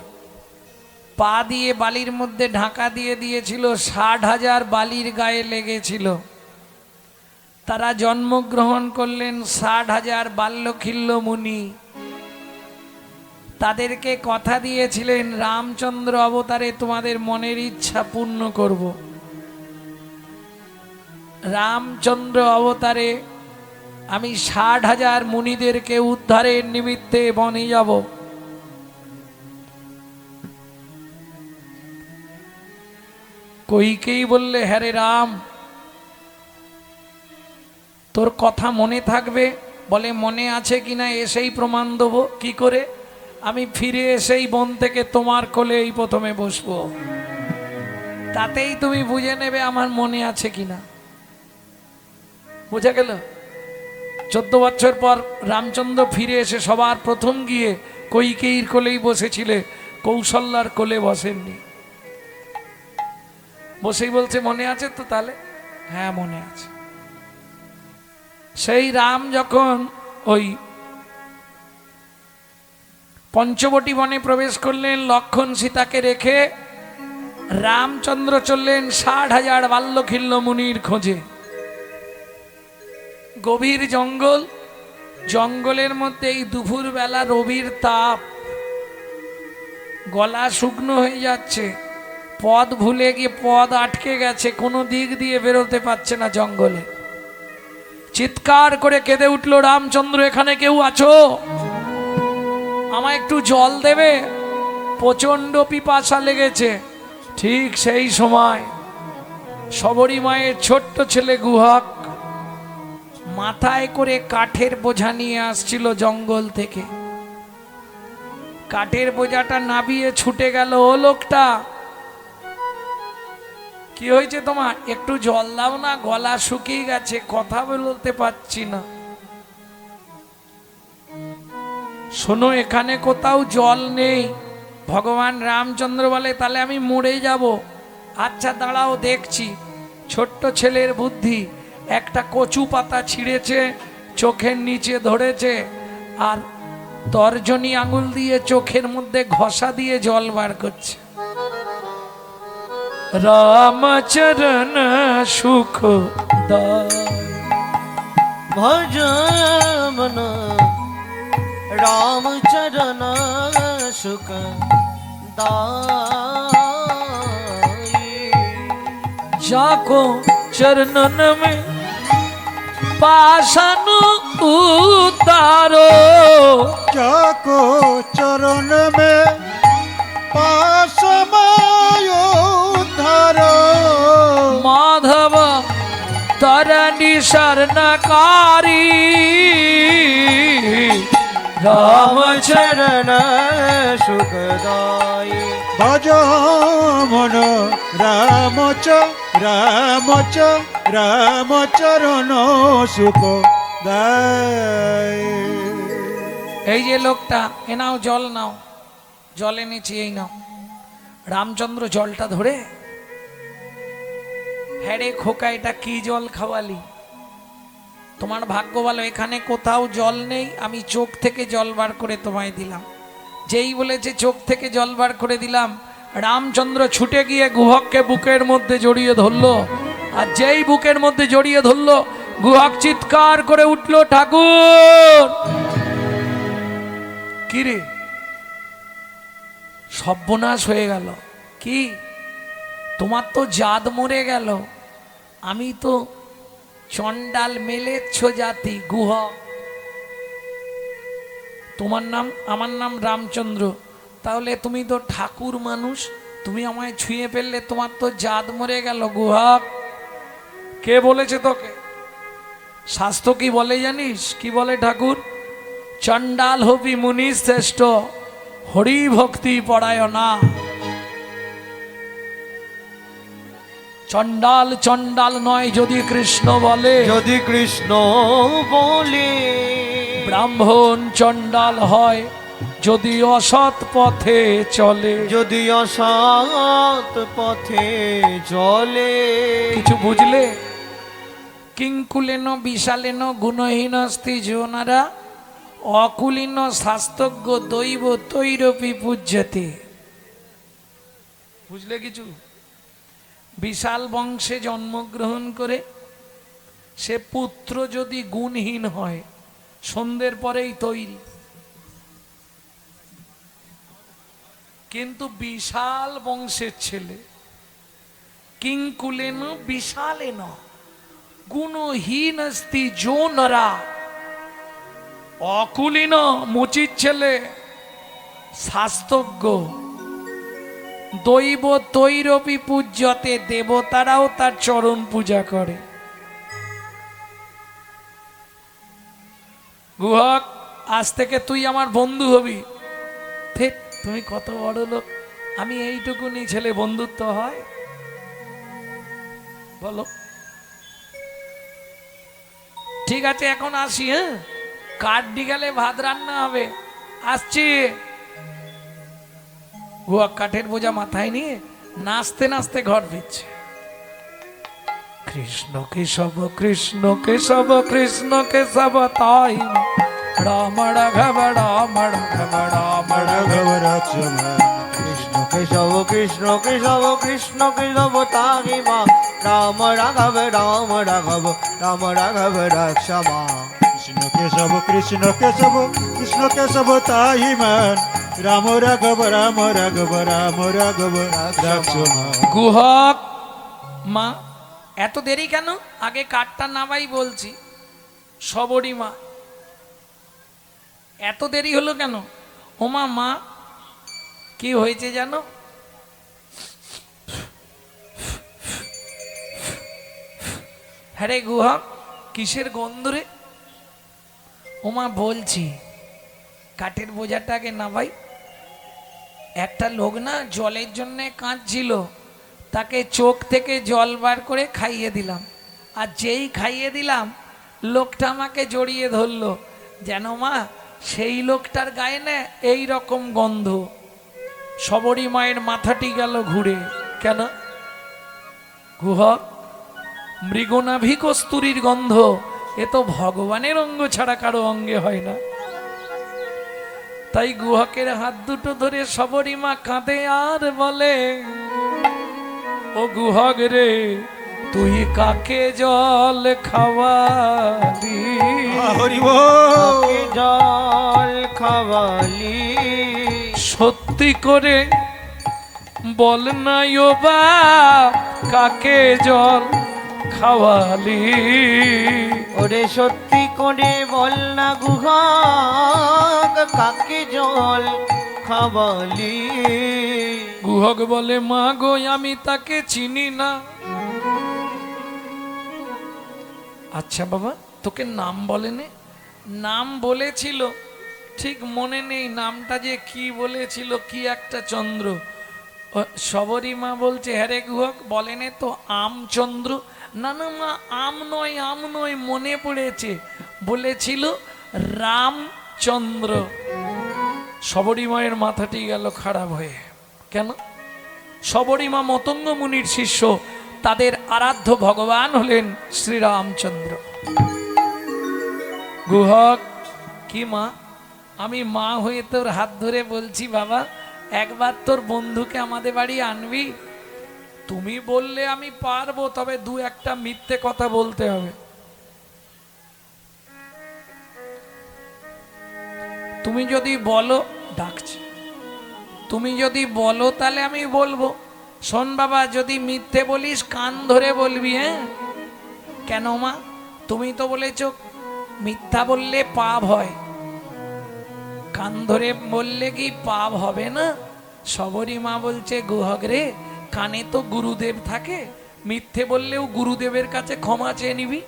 পা দিয়ে বালির মধ্যে ঢাকা দিয়ে দিয়েছিল, 60,000 বালির গায়ে লেগেছিল। তারা জন্মগ্রহণ করলেন 60,000 বাল্যখিল্য মুনি। তাদেরকে কথা দিয়েছিলেন রামচন্দ্র অবতারে তোমাদের মনের ইচ্ছা পূর্ণ করব। রামচন্দ্র অবতারে আমি 60,000 মুনিদেরকে উদ্ধারের নিমিত্তে বনে যাব। কইকেই বললে, হ্যাঁ রে রাম, তোর কথা মনে থাকবে? বলে, মনে আছে কিনা এসেই প্রমাণ দেবো। কি করে? আমি ফিরে এসেই বন থেকে তোমার কোলে এই প্রথমে বসবো, তাতেই তুমি বুঝে নেবে আমার মনে আছে কিনা। বুঝা গেল? 14 বছর পর রামচন্দ্র ফিরে এসে সবার প্রথম গিয়ে কৈকেয়ীর কোলেই বসেছিলে, কৌশল্যার কোলে বসেননি। বসেই বলছে, মনে আছে তো? তাহলে হ্যাঁ মনে আছে। সেই রাম যখন ওই পঞ্চবটী বনে প্রবেশ করলেন, লক্ষণ সীতাকে রেখে রামচন্দ্র চললেন 60,000 বাল্যখিল্য মুনির খোঁজে। গভীর জঙ্গল, জঙ্গলের মধ্যে এই দুপুর বেলা রবির তাপ, গলা শুকনো হয়ে যাচ্ছে, পথ ভুলে গিয়ে পথ আটকে গেছে, কোনো দিক দিয়ে বেরোতে পারছে না জঙ্গলে। চিৎকার করে কেঁদে উঠলো, রামচন্দ্র এখানে কেউ আছো? আমায় একটু জল দেবে, প্রচন্ড পিপাসা লেগেছে। ঠিক সেই সময় শবরী মায়ের ছোট্ট ছেলে গুহক মাথায় করে কাঠের বোঝা নিয়ে আসছিল জঙ্গল থেকে। কাঠের বোঝাটা নাবিয়ে ছুটে গেল। ও লোকটা, কি হয়েছে তোমার? একটু জল দাও না, গলা শুকিয়ে গেছে, কথা বলতে পারছি না। শোনো, এখানে কোথাও জল নেই। ভগবান রামচন্দ্র বলে, তাহলে আমি মরে যাব। আচ্ছা দাঁড়াও, দেখছি। ছোট্ট ছেলের বুদ্ধি, একটা কচু পাতা ছিঁড়েছে, চোখের নিচে ধরেছে, আর তর্জনী আঙুল দিয়ে চোখের মধ্যে ঘষা দিয়ে জল বার করছে। রামচরণ সুখ ভজ মন রামচরণ সুখ जाको चरणन में पाषाण उतारो, जाको चरण में पाशमायो धरो, माधव तरणी शरणकारी, रामचरण सुखदाई। भज मन रामच रामच रामचरण सुख दाय। এই যে লোকটা, এ নাও জল নাও, জল এনেছি, এই নাও। রামচন্দ্র জলটা ধরে, হ্যাঁ রে খোকা, এটা কি জল খাওয়ালি? তোমার ভাগ্য ভালো, এখানে কোথাও জল নেই, আমি চোখ থেকে জল বার করে তোমায় দিলাম। যেই বলেছে চোখ থেকে জল বার করে দিলাম, রামচন্দ্র ছুটে গিয়ে গুহককে বুকের মধ্যে জড়িয়ে ধরলো। আর যেই বুকের মধ্যে জড়িয়ে ধরলো, গুহক চিৎকার করে উঠলো, ঠাকুর! কি রে, সর্বনাশ হয়ে গেল। কি, তোমার তো জাত মরে গেল। আমি তো চণ্ডাল মেলেচ্ছ জাতি গুহক। তোমার নাম, আমার নাম রামচন্দ্র। তাহলে তুমি তো ঠাকুর মানুষ, তুমি আমায় ছুঁয়ে ফেললে, তোমার তো জাত মরে গেল গুহক। কে বলেছে তোকে? শাস্ত্র কি বলে জানিস? কি বলে ঠাকুর? চণ্ডাল হবি মুনি শ্রেষ্ঠ, হরি ভক্তি পরায়ণা। চণ্ডাল চণ্ডাল নয় যদি কৃষ্ণ বলে, যদি কৃষ্ণ বলে। ব্রাহ্মণ চণ্ডাল হয় যদি অসৎ পথে চলে, যদি অসৎ পথে চলে। কিছু বুঝলে? কিঙ্কুলেন বিশালেন গুণহীনস্তি জোনারা, অকুলীন শাস্তজ্ঞ দৈব তৈরপি পূজ্যতে। বুঝলে কিছু? বিশাল বংশে জন্মগ্রহণ করে সে পুত্র যদি গুণহীন হয়, সন্ধ্যের পরেই তৈরি। কিন্তু বিশাল বংশের ছেলে, কিঙ্কুলেন বিশালেন গুণহীন অস্তি জোনরা, অকুলীন মুচির ছেলে শাস্তজ্ঞ, দৈব তৈরপি পূজ্যতে, দেবতারাও তার চরণ পূজা করে। গুহক, আজ থেকে তুই আমার বন্ধু হবি। ঠিক, তুমি কত বড় লোক, আমি এইটুকুনি ছেলে, বন্ধুত্ব হয়? বলো। ঠিক আছে, এখন আসি। হ্যাঁ, কাঠ গেলে ভাত রান্না হবে, আসছি। গুহক কাঠের বোঝা মাথায় নিয়ে নাচতে নাচতে ঘর ফিরছে। কৃষ্ণ কেশব কৃষ্ণ কেশব কৃষ্ণ কেশব তাই রাম রাঘব রাম রাঘব রাম রাঘব। কৃষ্ণ কেশব কৃষ্ণ কেশব কৃষ্ণ কেশব তাহি মা, রাম রাঘব রাম রাঘব রাম রাঘব রক্ষমা। কৃষ্ণ কেশব কৃষ্ণ কেশব কৃষ্ণ কেশব তাহি মান, রাম রাঘব রাম রাঘব রাম রাঘব রাক্ষমা গুহক মা এত দেরি কেন? আগে কাঠটা নামাই বলছি। সবরী মা এত দেরি হলো কেন? ওমা মা কি হয়েছে জানো? হ্যাঁ রে গুহক, কিসের গন্ধ রে? ওমা বলছি কাঠের বোঝাটাকে নামাই। একটা লোক না জলের জন্য কাঁদছিল, তাকে চোখ থেকে জল বার করে খাইয়ে দিলাম। আর যেই খাইয়ে দিলাম লোকটা আমাকে জড়িয়ে ধরলো, যেন মা সেই লোকটার গায়ে না এই রকম গন্ধ। সবরী মায়ের মাথাটি গেল ঘুরে। কেন? গুহক, মৃগনাভি কস্তুরীর গন্ধ, এ তো ভগবানের অঙ্গ ছাড়া কারো অঙ্গে হয় না। তাই গুহকের হাত দুটো ধরে সবরী মা কাঁদে আর বলে, ও গুহক রে, তুই কাকে জল খাওয়ালি? হরি বল কাকে জল খাওয়ালি? সত্যি করে বল না ও বাপ, কাকে জল খাওয়ালি? ওরে সত্যি করে বল না গুহক, কাকে জল খাওয়ালি? গুহক বলে, মা গো আমি তাকে চিনি না। আচ্ছা বাবা, তোকে নাম বলেনি? নাম বলেছিল, ঠিক মনে নেই নামটা যে কি বলেছিল, কি একটা চন্দ্র। সবরী মা বলছে, হ্যাঁ রে গুহক, বলেনে তো আমচন্দ্র? না না মা, আম নয়, আম নয়, মনে পড়েছে, বলেছিল রামচন্দ্র। সবরী মায়ের মাথাটি গেল খারাপ হয়ে। কেন? সবরী মা মতঙ্গ মুনির শিষ্য, তাদের আরাধ্য ভগবান হলেন শ্রীরামচন্দ্র। গুহক, কি মা? আমি মা হয়ে তোর হাত ধরে বলছি, বাবা একবার তোর বন্ধুকে আমাদের বাড়ি আনবি? তুমি বললে আমি পারবো, তবে দু একটা মিথ্যে কথা বলতে হবে। তুমি যদি বলো, ডাকছি, তুমি যদি বলো তাহলে আমি বলবো। শোন বাবা, যদি মিথ্যে বলিস কান ধরে বলবি, হ্যাঁ? কেন মা? তুমি তো বলেছো মিথ্যা বললে পাপ হয়, কান ধরে বললে কি পাপ হবে না? সবরী মা বলছে, গুহক রে, কানে তো গুরুদেব থাকে, মিথ্যে বললেও গুরুদেবের কাছে ক্ষমা চেয়ে নিবি।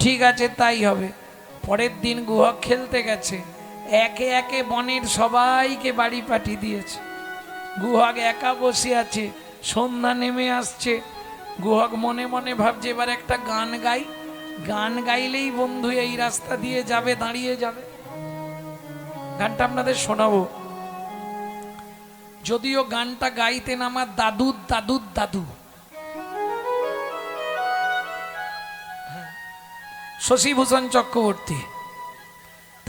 ঠিক আছে, তাই হবে। পরের দিন গুহক খেলতে গেছে, একে একে বনের সবাইকে বাড়ি পাঠিয়ে দিয়েছে। গুহক একা বসে আছে, সন্ধ্যা নেমে আসছে। গুহক মনে মনে ভাবছে এবার একটা গান গাই, গান গাইলেই বন্ধু এই রাস্তা দিয়ে যাবে, দাঁড়িয়ে যাবে। গানটা আপনাদের শোনাবো, যদিও গানটা গাইতেন আমার দাদুর দাদুর দাদু শশীভূষণ চক্রবর্তী।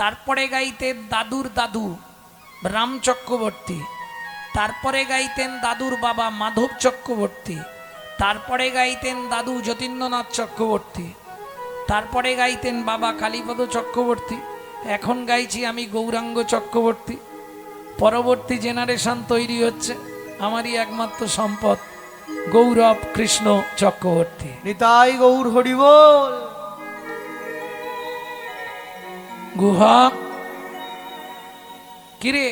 তারপরে গাইতেন দাদুর দাদু রাম চক্রবর্তী। তারপরে গাইতেন দাদুর বাবা মাধব চক্রবর্তী। তারপরে গাইতেন দাদু যতীন্দ্রনাথ চক্রবর্তী। তারপরে গাইতেন বাবা কালীপদ চক্রবর্তী। এখন গাইছি আমি গৌরাঙ্গ চক্রবর্তী। পরবর্তী জেনারেশন তৈরি হচ্ছে, আমারই একমাত্র সম্পদ গৌরব কৃষ্ণ চক্রবর্তী। নিতাই গৌর হরি বল। গুহক, কিরে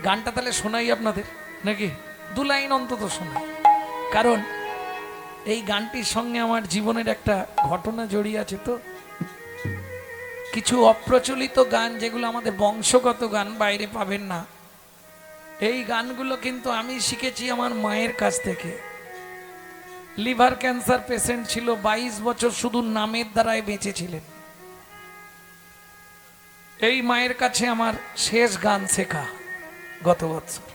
গানটা তাহলে শোনাই আপনাদের নাকি? দু লাইন অন্তত শোনাই, কারণ এই গানটির সঙ্গে আমার জীবনের একটা ঘটনা জড়িয়ে আছে। তো কিছু অপ্রচলিত গান, যেগুলো আমাদের বংশগত গান, বাইরে পাবেন না, এই গানগুলো কিন্তু আমি শিখেছি আমার মায়ের কাছ থেকে। লিভার ক্যান্সার পেশেন্ট ছিল, 22 বছর শুধু নামের দ্বারাই বেঁচেছিলেন। এই মায়ের কাছে আমার শেষ গান শেখা। গত বছর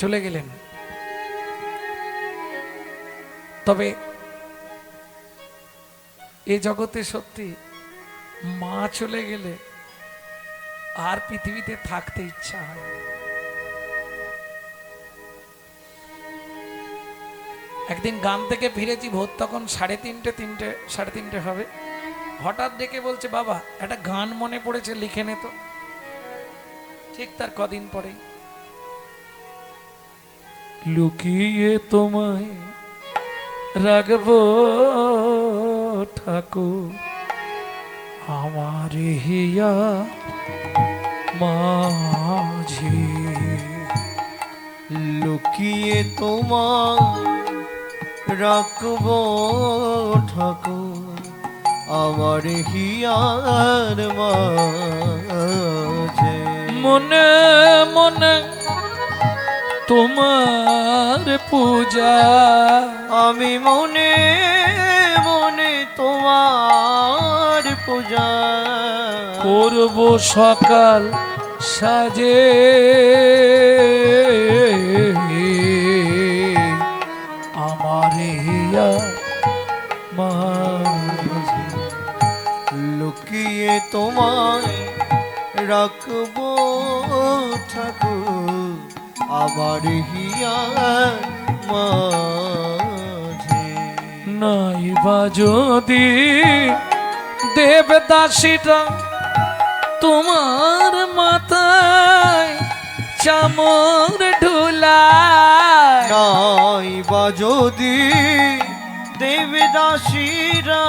চলে গেলেন। তবে এ জগতে সত্যি মা চলে গেলে আর পৃথিবীতে থাকতে ইচ্ছা হয়। একদিন গান থেকে ফিরেছি, ভোর তখন 3:30 3:30 হবে। হঠাৎ ডেকে বলছে, বাবা একটা গান মনে পড়েছে, লিখে নে তো। ঠিক তার কদিন পরে, লুকিয়ে তোমায় রাখবো ঠাকুর আমার হিয়া মাঝে, লুকিয়ে তোমার রাখবো ঠাকুর আমার হিয়ার মাঝে। মনে মনে তোমার পূজা, আমি মনে মনে তোমার পূজা করব সকাল সাজে, আমার হিয়া মাঝে, লুকিয়ে তোমায় রাখবো ঠাকুর আমার হিয়ার মাঝে। নাইবা যদি দেবদাসীটা তোমার মাথায় চামর ঢুলায়, নাই বা যদি দেবদাসীরা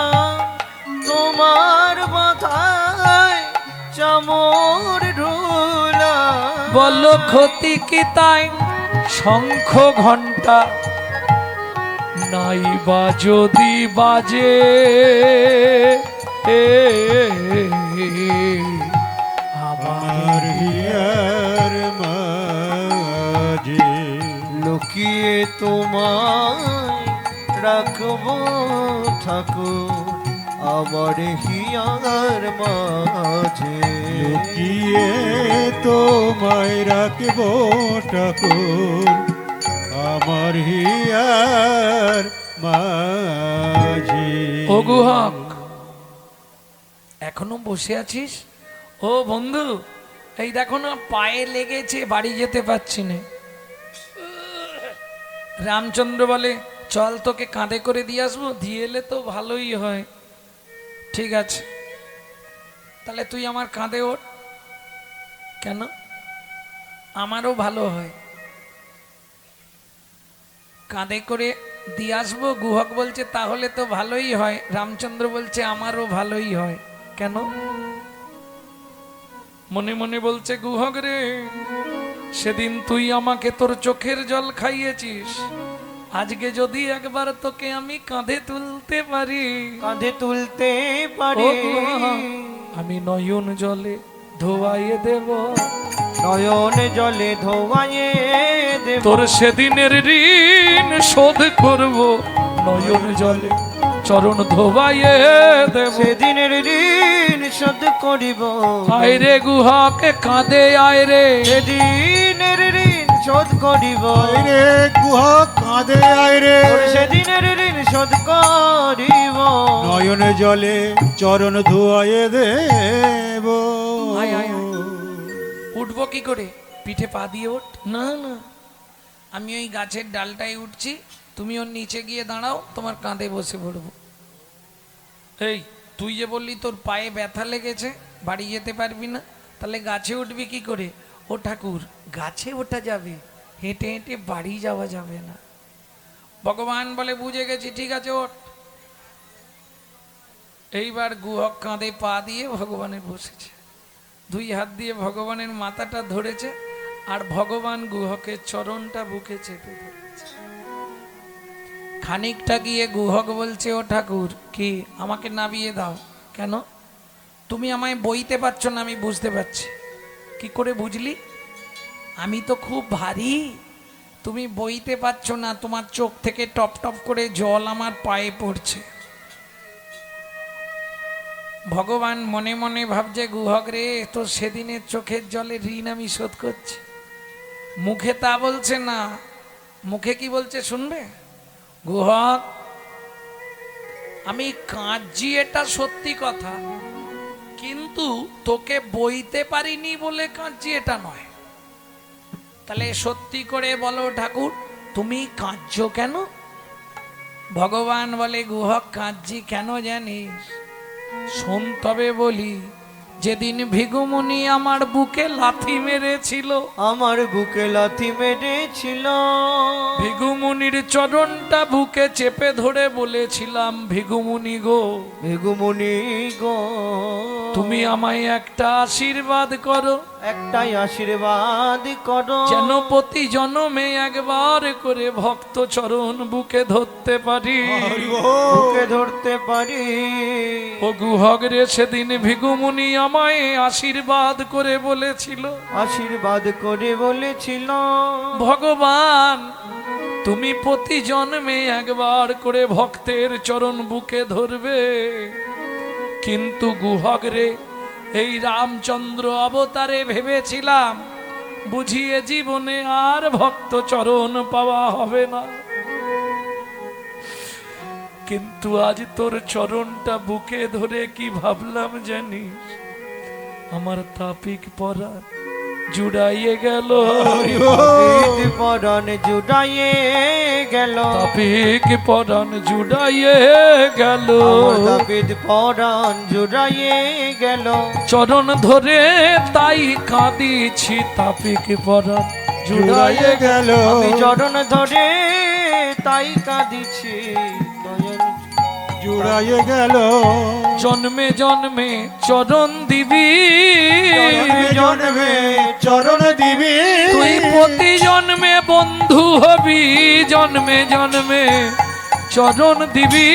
তোমার মাথায় চামর ঢোলা, বল ক্ষতি কি তাই শঙ্খ ঘন্টা নাইবা যদি বাজে, আমার হিয়ার মাঝে, লুকিয়ে তোমায় রাখবো ঠাকুর আমার হিয়ার মাঝে। লুকিয়ে তোমায় রাখবো ঠাকুর আমার হিয়ার মাঝে। ও গুহক, এখনো বসে আছিস? ও বন্ধু, এই দেখো না পায়ে লেগেছে, বাড়ি যেতে পারছি না। রামচন্দ্র বলে, চল তোকে কাঁধে করে দিয়ে আসবো। দিয়ে এলে তো ভালোই হয়। ঠিক আছে, তাহলে তুই আমার কাঁধে ওঠ। কেন? আমারও ভালো হয়, কাঁধে করে দিয়ে আসবো। গুহক বলছে, তাহলে তো ভালোই হয়। রামচন্দ্র বলছে, আমারও ভালোই হয়। কেন? মনে মনে বলছে, গুহক রে, সেদিন তুই আমাকে তোর চোখের জল খাইয়েছিস, আজকে যদি একবার তোকে আমি কাঁধে তুলতে পারি, কাঁধে তুলতে ও পারি, গুহক, আমি নয়ন জলে ধোয়াইয়ে দেব, নয়ন জলে ধোয়াইয়ে দেব, তোর সেদিনের ঋণ শোধ করব, নয়ন জলে চরণ ধোবাইয়ে দেব। সেদিনের ঋণ শোধ করিব, আয় রে গুহক কাঁদে আয় রে, সেদিনের ঋণ শোধ করিব, আয় রে গুহা কাঁদে আয় রে, ওর সেদিনের ঋণ শোধ করিব, নয়নে জলে চরণ ধুয়াইয়ে দেব। আয় আয় আয়। উঠবো কি করে? পিঠে পা দিয়ে ওঠ। না না, আমি ওই গাছের ডালটায় উঠছি, তুমি ওর নিচে গিয়ে দাঁড়াও, তোমার কাঁধে বসে পড়বো। এই তুই যে বললি তোর পায়ে ব্যথা লেগেছে, বাড়ি যেতে পারবি না, তাহলে গাছে উঠবি কি করে? ও ঠাকুর, গাছে ওঠা যাবে, হেঁটে হেঁটে বাড়ি যাওয়া যাবে না। ভগবান বলে, বুঝে গেছি, ঠিক আছে ওঠ। এইবার গুহক কাঁধে পা দিয়ে ভগবানের বসেছে, দুই হাত দিয়ে ভগবানের মাথাটা ধরেছে, আর ভগবান গুহকের চরণটা বুকে চেপে ধরেছে। খানিকটা গিয়ে গুহক বলছে, ও ঠাকুর, কি আমাকে নামিয়ে দাও। কেন? তুমি আমায় বইতে পারছো না, আমি বুঝতে পারছি। কি করে বুঝলি? আমি তো খুব ভারী, তুমি বইতে পারছো না, তোমার চোখ থেকে টপ টপ করে জল আমার পায়ে পড়ছে। ভগবান মনে মনে ভাবছে, গুহক রে, তো সেদিনের চোখের জলের ঋণ আমি শোধ করছি। মুখে তা বলছে না, মুখে কি বলছে শুনবে? গুহক, আমি কাঁদছি, এটা সত্যি কথা, কিন্তু তোকে বইতে পারিনি বলে কাঁদছি এটা নয়। তাহলে সত্যি করে বলো ঠাকুর, তুমি কাঁদছো কেন? ভগবান বলে, গুহক, কাঁদছি কেন জানিস? শোন তবে বলি, যেদিন ভিগুমুনি আমার বুকে লাথি মেরেছিল, আমার বুকে লাথি মেরেছিল, ভিগুমুনির চরণটা বুকে চেপে ধরে বলেছিলাম, ভিগুমুনি গো, ভিগুমুনি গো, তুমি আমায় একটা আশীর্বাদ করো, একটাই আশীর্বাদ করো, যেন প্রতি জন্মে একবার করে ভক্ত চরণ বুকে ধরতে পারি। বুকে ধরতে পারি। ও গুহগ রে, সেদিন ভিগুমুনি আমায় আশীর্বাদ করে বলেছিল, আশীর্বাদ করে বলেছিল, ভগবান তুমি প্রতি জন্মে একবার করে ভক্তের চরণ বুকে ধরবে। কিন্তু গুহগ রে, এই রামচন্দ্র অবতারে ভেবেছিলাম বুঝিয়ে জীবনে আর ভক্ত চরণ পাওয়া হবে না, কিন্তু আজ তোর চরণটা বুকে ধরে কি ভাবলাম জানিস, আমার তাপিক পরা জুড়াইয়ে গেল, তাপিক পরাণ জুড়াইয়ে গেল, তাপিক পরাণ জুড়াইয়ে গেল, আমার তাপিক পরাণ জুড়াইয়ে গেল, চরণ ধরে তাই কাঁদিছি, তাপিক পরাণ জুড়াইয়ে গেল আমি চরণ ধরে তাই কাঁদিছি, দয়াল জুড়াইয়ে গেল জন্মে জন্মে চরণ দিবি, জন্মে জন্মে চরণ দিবি তুই প্রতি জন্মে বন্ধু হবি, জন্মে জন্মে চরণ দিবি,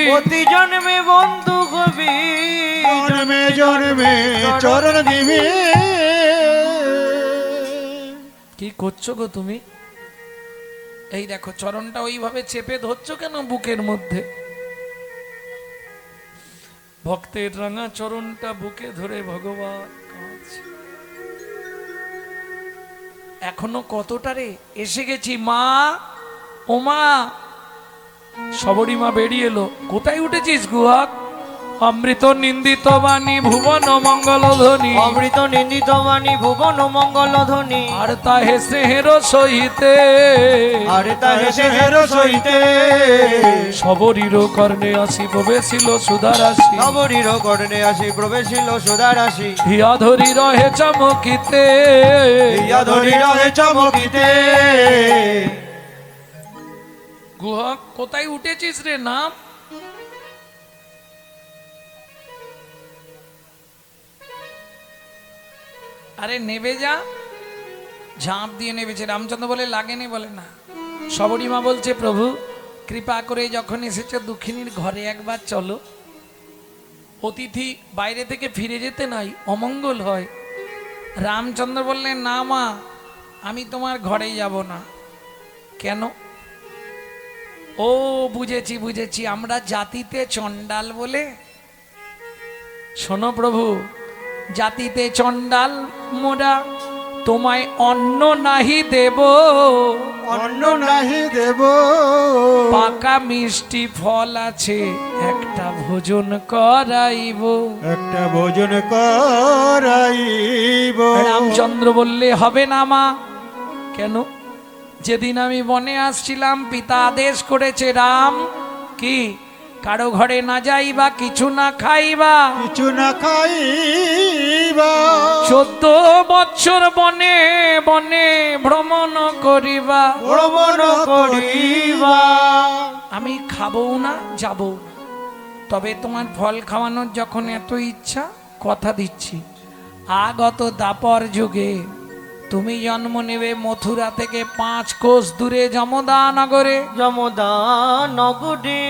প্রতি জন্মে বন্ধু হবি, জন্মে জন্মে চরণ দিবি। কি করছো গো তুমি? এই দেখো চরণটা ওইভাবে চেপে ধরছো কেন বুকের মধ্যে? ভক্তের রাঙা চরণটা বুকে ধরে ভগবান কাঁদছে। এখনো কতটা রে, এসে গেছি মা, ও মা। সবরী মা বেরিয়ে এলো, কোথায় উঠেছিস গুহাক? অমৃত নিন্দিত বাণী ভুবন মঙ্গল ধ্বনি, অমৃত নিন্দিত বাণী ভুবন মঙ্গল ধ্বনি, আর তা হেসে হেরো সহিতে, আর তা হেসে হেরো সইতে, সবরীর কর্ণে আসি প্রবেশিল সুধারাশি, নবরীর কর্ণে আসি প্রবেশিল সুধারাশি, হিয়া ধরি রহে চমকিতে, ইয়া ধরি রহে চমকিতে। গুহা কোথায় উঠেছিস রে নাম? আরে নেবে যা, ঝাঁপ দিয়ে নেবেছে। রামচন্দ্র বলে লাগেনি, বলে না। সবরী মা বলছে প্রভু কৃপা করে যখন এসেছে দুঃখিনীর ঘরে একবার চলো, অতিথি বাইরে থেকে ফিরে যেতে নাই, অমঙ্গল হয়। রামচন্দ্র বললেন না মা, আমি তোমার ঘরে যাব না। কেন? ও বুঝেছি বুঝেছি, আমরা জাতিতে চণ্ডাল বলে। শোনো প্রভু, জাতিতে চণ্ডাল মোরা, তোমায় অন্ন নাহি দেব, অন্ন নাহি দেব, পাকা মিষ্টি ফল আছে একটা ভোজন করাইব, একটা ভোজন করাইব। রামচন্দ্র বললে হবে না মা। কেন? যেদিন আমি বনে আসছিলাম পিতা আদেশ করেছে, রাম কি কারো ঘরে না যাইবা, কিছু না খাইবা, কিছু না খাইবা, 14 বছর বনে বনে ভ্রমণ করিবা, ভ্রমণ করিবা, আমি খাবো না, যাবো না। তবে তোমার ফল খাওয়ানোর যখন এত ইচ্ছা, কথা দিচ্ছি আগত দাপর যুগে তুমি জন্ম নেবে মথুরা থেকে 5 কোষ দূরে যমদা নগরে, যমদা নগরে,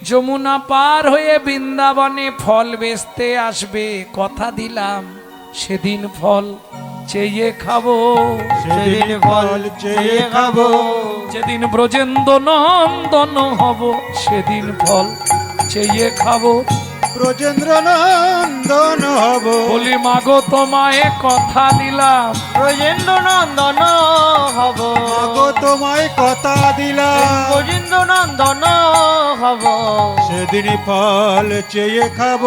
যমুনা পার হয়ে বৃন্দাবনে ফল বেচতে আসবে। কথা দিলাম সেদিন ফল চেয়ে খাবো, সেদিন ফল চেয়ে খাবো, যেদিন ব্রজেন্দ্র নন্দন হব সেদিন ফল চেয়ে খাবো, ব্রজেন্দ্র নন্দন হব। বলি মাগো তোমায় কথা দিলাম, ব্রজেন্দ্র নন্দন হব, আগো তোমায় কথা দিলাম, ব্রজেন্দ্র নন্দন হব, সেদিন ফল চেয়ে খাব।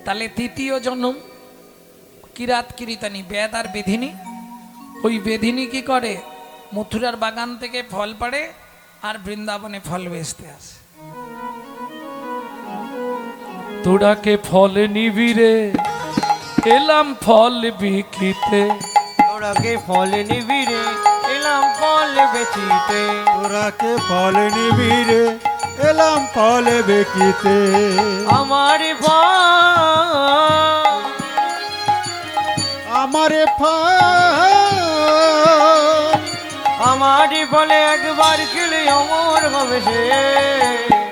তাহলে তৃতীয় জন্ম কিরাত কিরিতানি, বেদ আর বেধিনী। ওই বেধিনী কি করে? মথুরার বাগান থেকে ফল পাড়ে আর বৃন্দাবনে ফল বেচতে আসে। তোরাকে ফল নিবিরে এলাম ফল বিকিতে। তোরাকে ফল নিবিরে এলাম ফল বেচিতে। তোরাকে ফল নিবিরে এলাম ফল বেকিতে। আমার ফল আমারে ফল আমার ফলে একবার খেলে অমর হবে সে।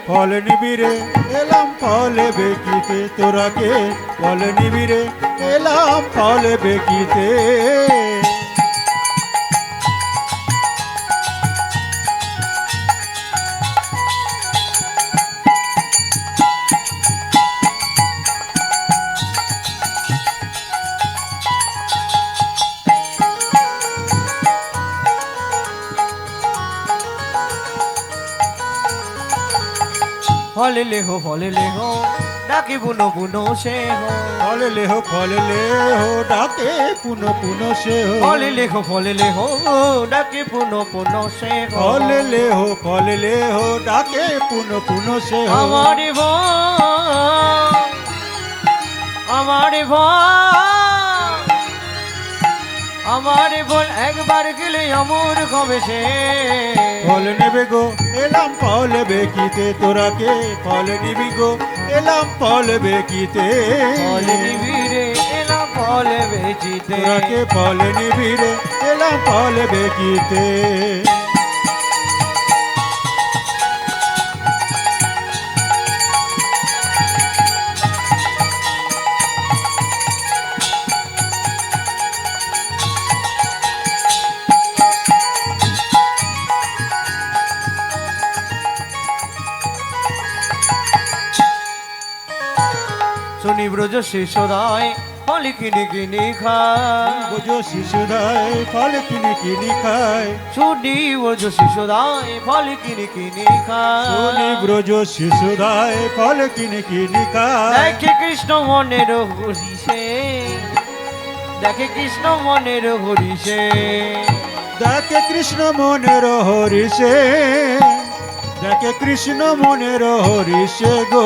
ফল নিবিরে এলাম ফল বেকিতে। তোরাকে ফল নিবিরে এলাম ফল বেকিতে। ফলে লেহো ডাকি বুনো বুনো সে হো। ফল লেহো ডাকে পুন পুন সে হো। ফলে লেহো ডাকি বুনো বুনো সে হো। ফল লেহো ডাকে পুন পুন সে হো। আমার ভয় আমার ভয় আমার ভয় একবার গেলে অমর হবে সে। ফল নেবে গো এলাম ফল বেকিতে। তোরাকে ফল নিবি গো এলাম ফল বেকিতে। ফল নিবিরে এলাম ফল বেচিতে। তোরাকে ফল নিবিরে এলাম ফল বেকিতে। শুনি ব্রজ শিশুদায় ফল কিনে কিনে খায়। বোঝো শিশুদায় ফল কিনে কিনি খায়। শুনি ব্রজ শিশুদায় ফল কিনে কিনে শোনে খায়। ব্রজ শিশুদায় ফল কিনে কিনি খায়। দেখে কৃষ্ণ মনের হরিষে দেখে কৃষ্ণ মনের হরিষে। দেখে কৃষ্ণ মনের হরিষে। দেখে কৃষ্ণ মনের হরিষে গো।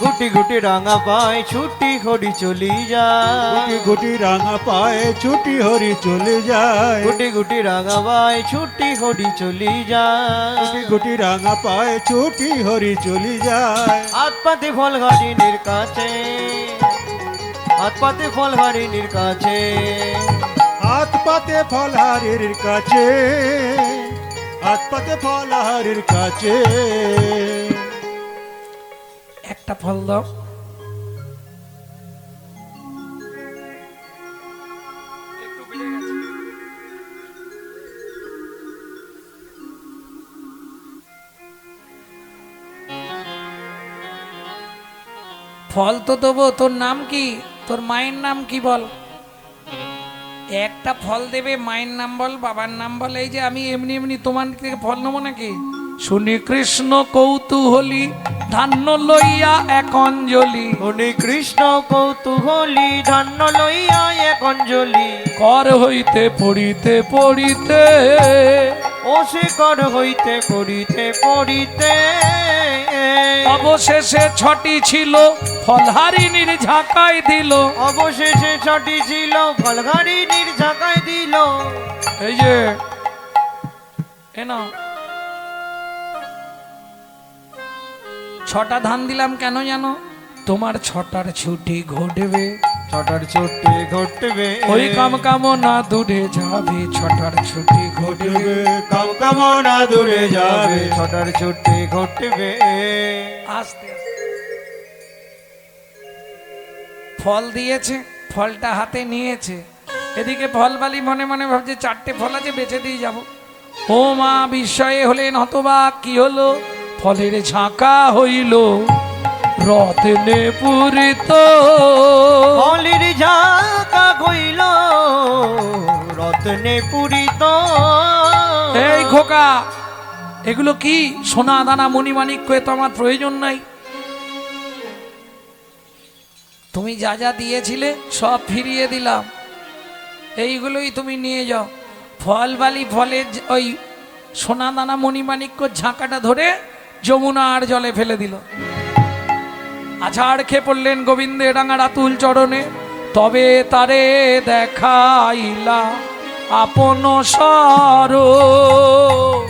গুটি গুটি রাঙা পায় ছুটি হরি চলি গুটি যায়। গুটি রাঙা পায়ে ছুটি হরি চলে যায়। গুটি গুটি রাঙা পায় ছুটি হরি চলি যায়। গুটি গুটি রাঙা পায়ে ছুটি হরি চলি যায়। হাত পাতে ফল হারিণীর কাছে হাত পাতে ফল হারিণীর কাছে। হাত পাতে ফলহারির কাছে। হাত পাতে ফলহারির কাছে। একটা ফল দাও। ফল তো দেবো, তোর নাম কি? তোর মায়ের নাম কি বল? একটা ফল দেবে, মায়ের নাম বল, বাবার নাম বল। এই যে আমি এমনি এমনি তোমার থেকে ফল নেবো নাকি? শুনি কৃষ্ণ কৌতূহলী ধান্য লইয়া এক অঞ্জলি। শুনি কৃষ্ণ কৌতূহলী ধান্য লইয়া এক অঞ্জলি। কর হইতে পড়িতে পড়িতে ও সে কর হইতে পড়িতে পড়িতে। অবশেষে ছটি ছিল ফলহারিণীর ঝাঁকাই দিল। অবশেষে ছটি ছিল ফল হারিণীর ঝাঁকায় দিল। এই যে এ নাও, ছটা ধান দিলাম কেন জানো? তোমার ছটার ছুটি ঘটবে, ছটার ছুটি ঘটবে। ওই কাম কামনা দূরে যাবে। ছটার ছুটি ঘটবে, কাম কামনা দূরে যাবে। ছটার ছুটি ঘটবে। আস্তে আস্তে। ফল দিয়েছে, ফলটা হাতে নিয়েছে। এদিকে ফলবালি মনে মনে ভাবছে চারটে ফল আছে, বেঁচে দিয়ে যাব। ও মা বিস্ময়ে হলেন হতবাক। কি হলো? ফলের ঝাঁকা হইল রত্নে পূরিত। ফলের ঝাঁকা হইল রত্নে পূরিত। এই খোকা, এগুলো কি? সোনা দানা মণিমাণিক্য, এ তো আমার প্রয়োজন নাই। তুমি যা যা দিয়েছিলে সব ফিরিয়ে দিলাম, এইগুলোই তুমি নিয়ে যাও। ফল বালি ফলের ওই সোনা দানা মণিমাণিক্য ঝাঁকাটা ধরে যমুনার জলে ফেলে দিল। আছাড় খেয়ে পড়লেন গোবিন্দে রাঙা রাতুল চরণে। তবে তারে দেখাইলা আপন স্বরূপ।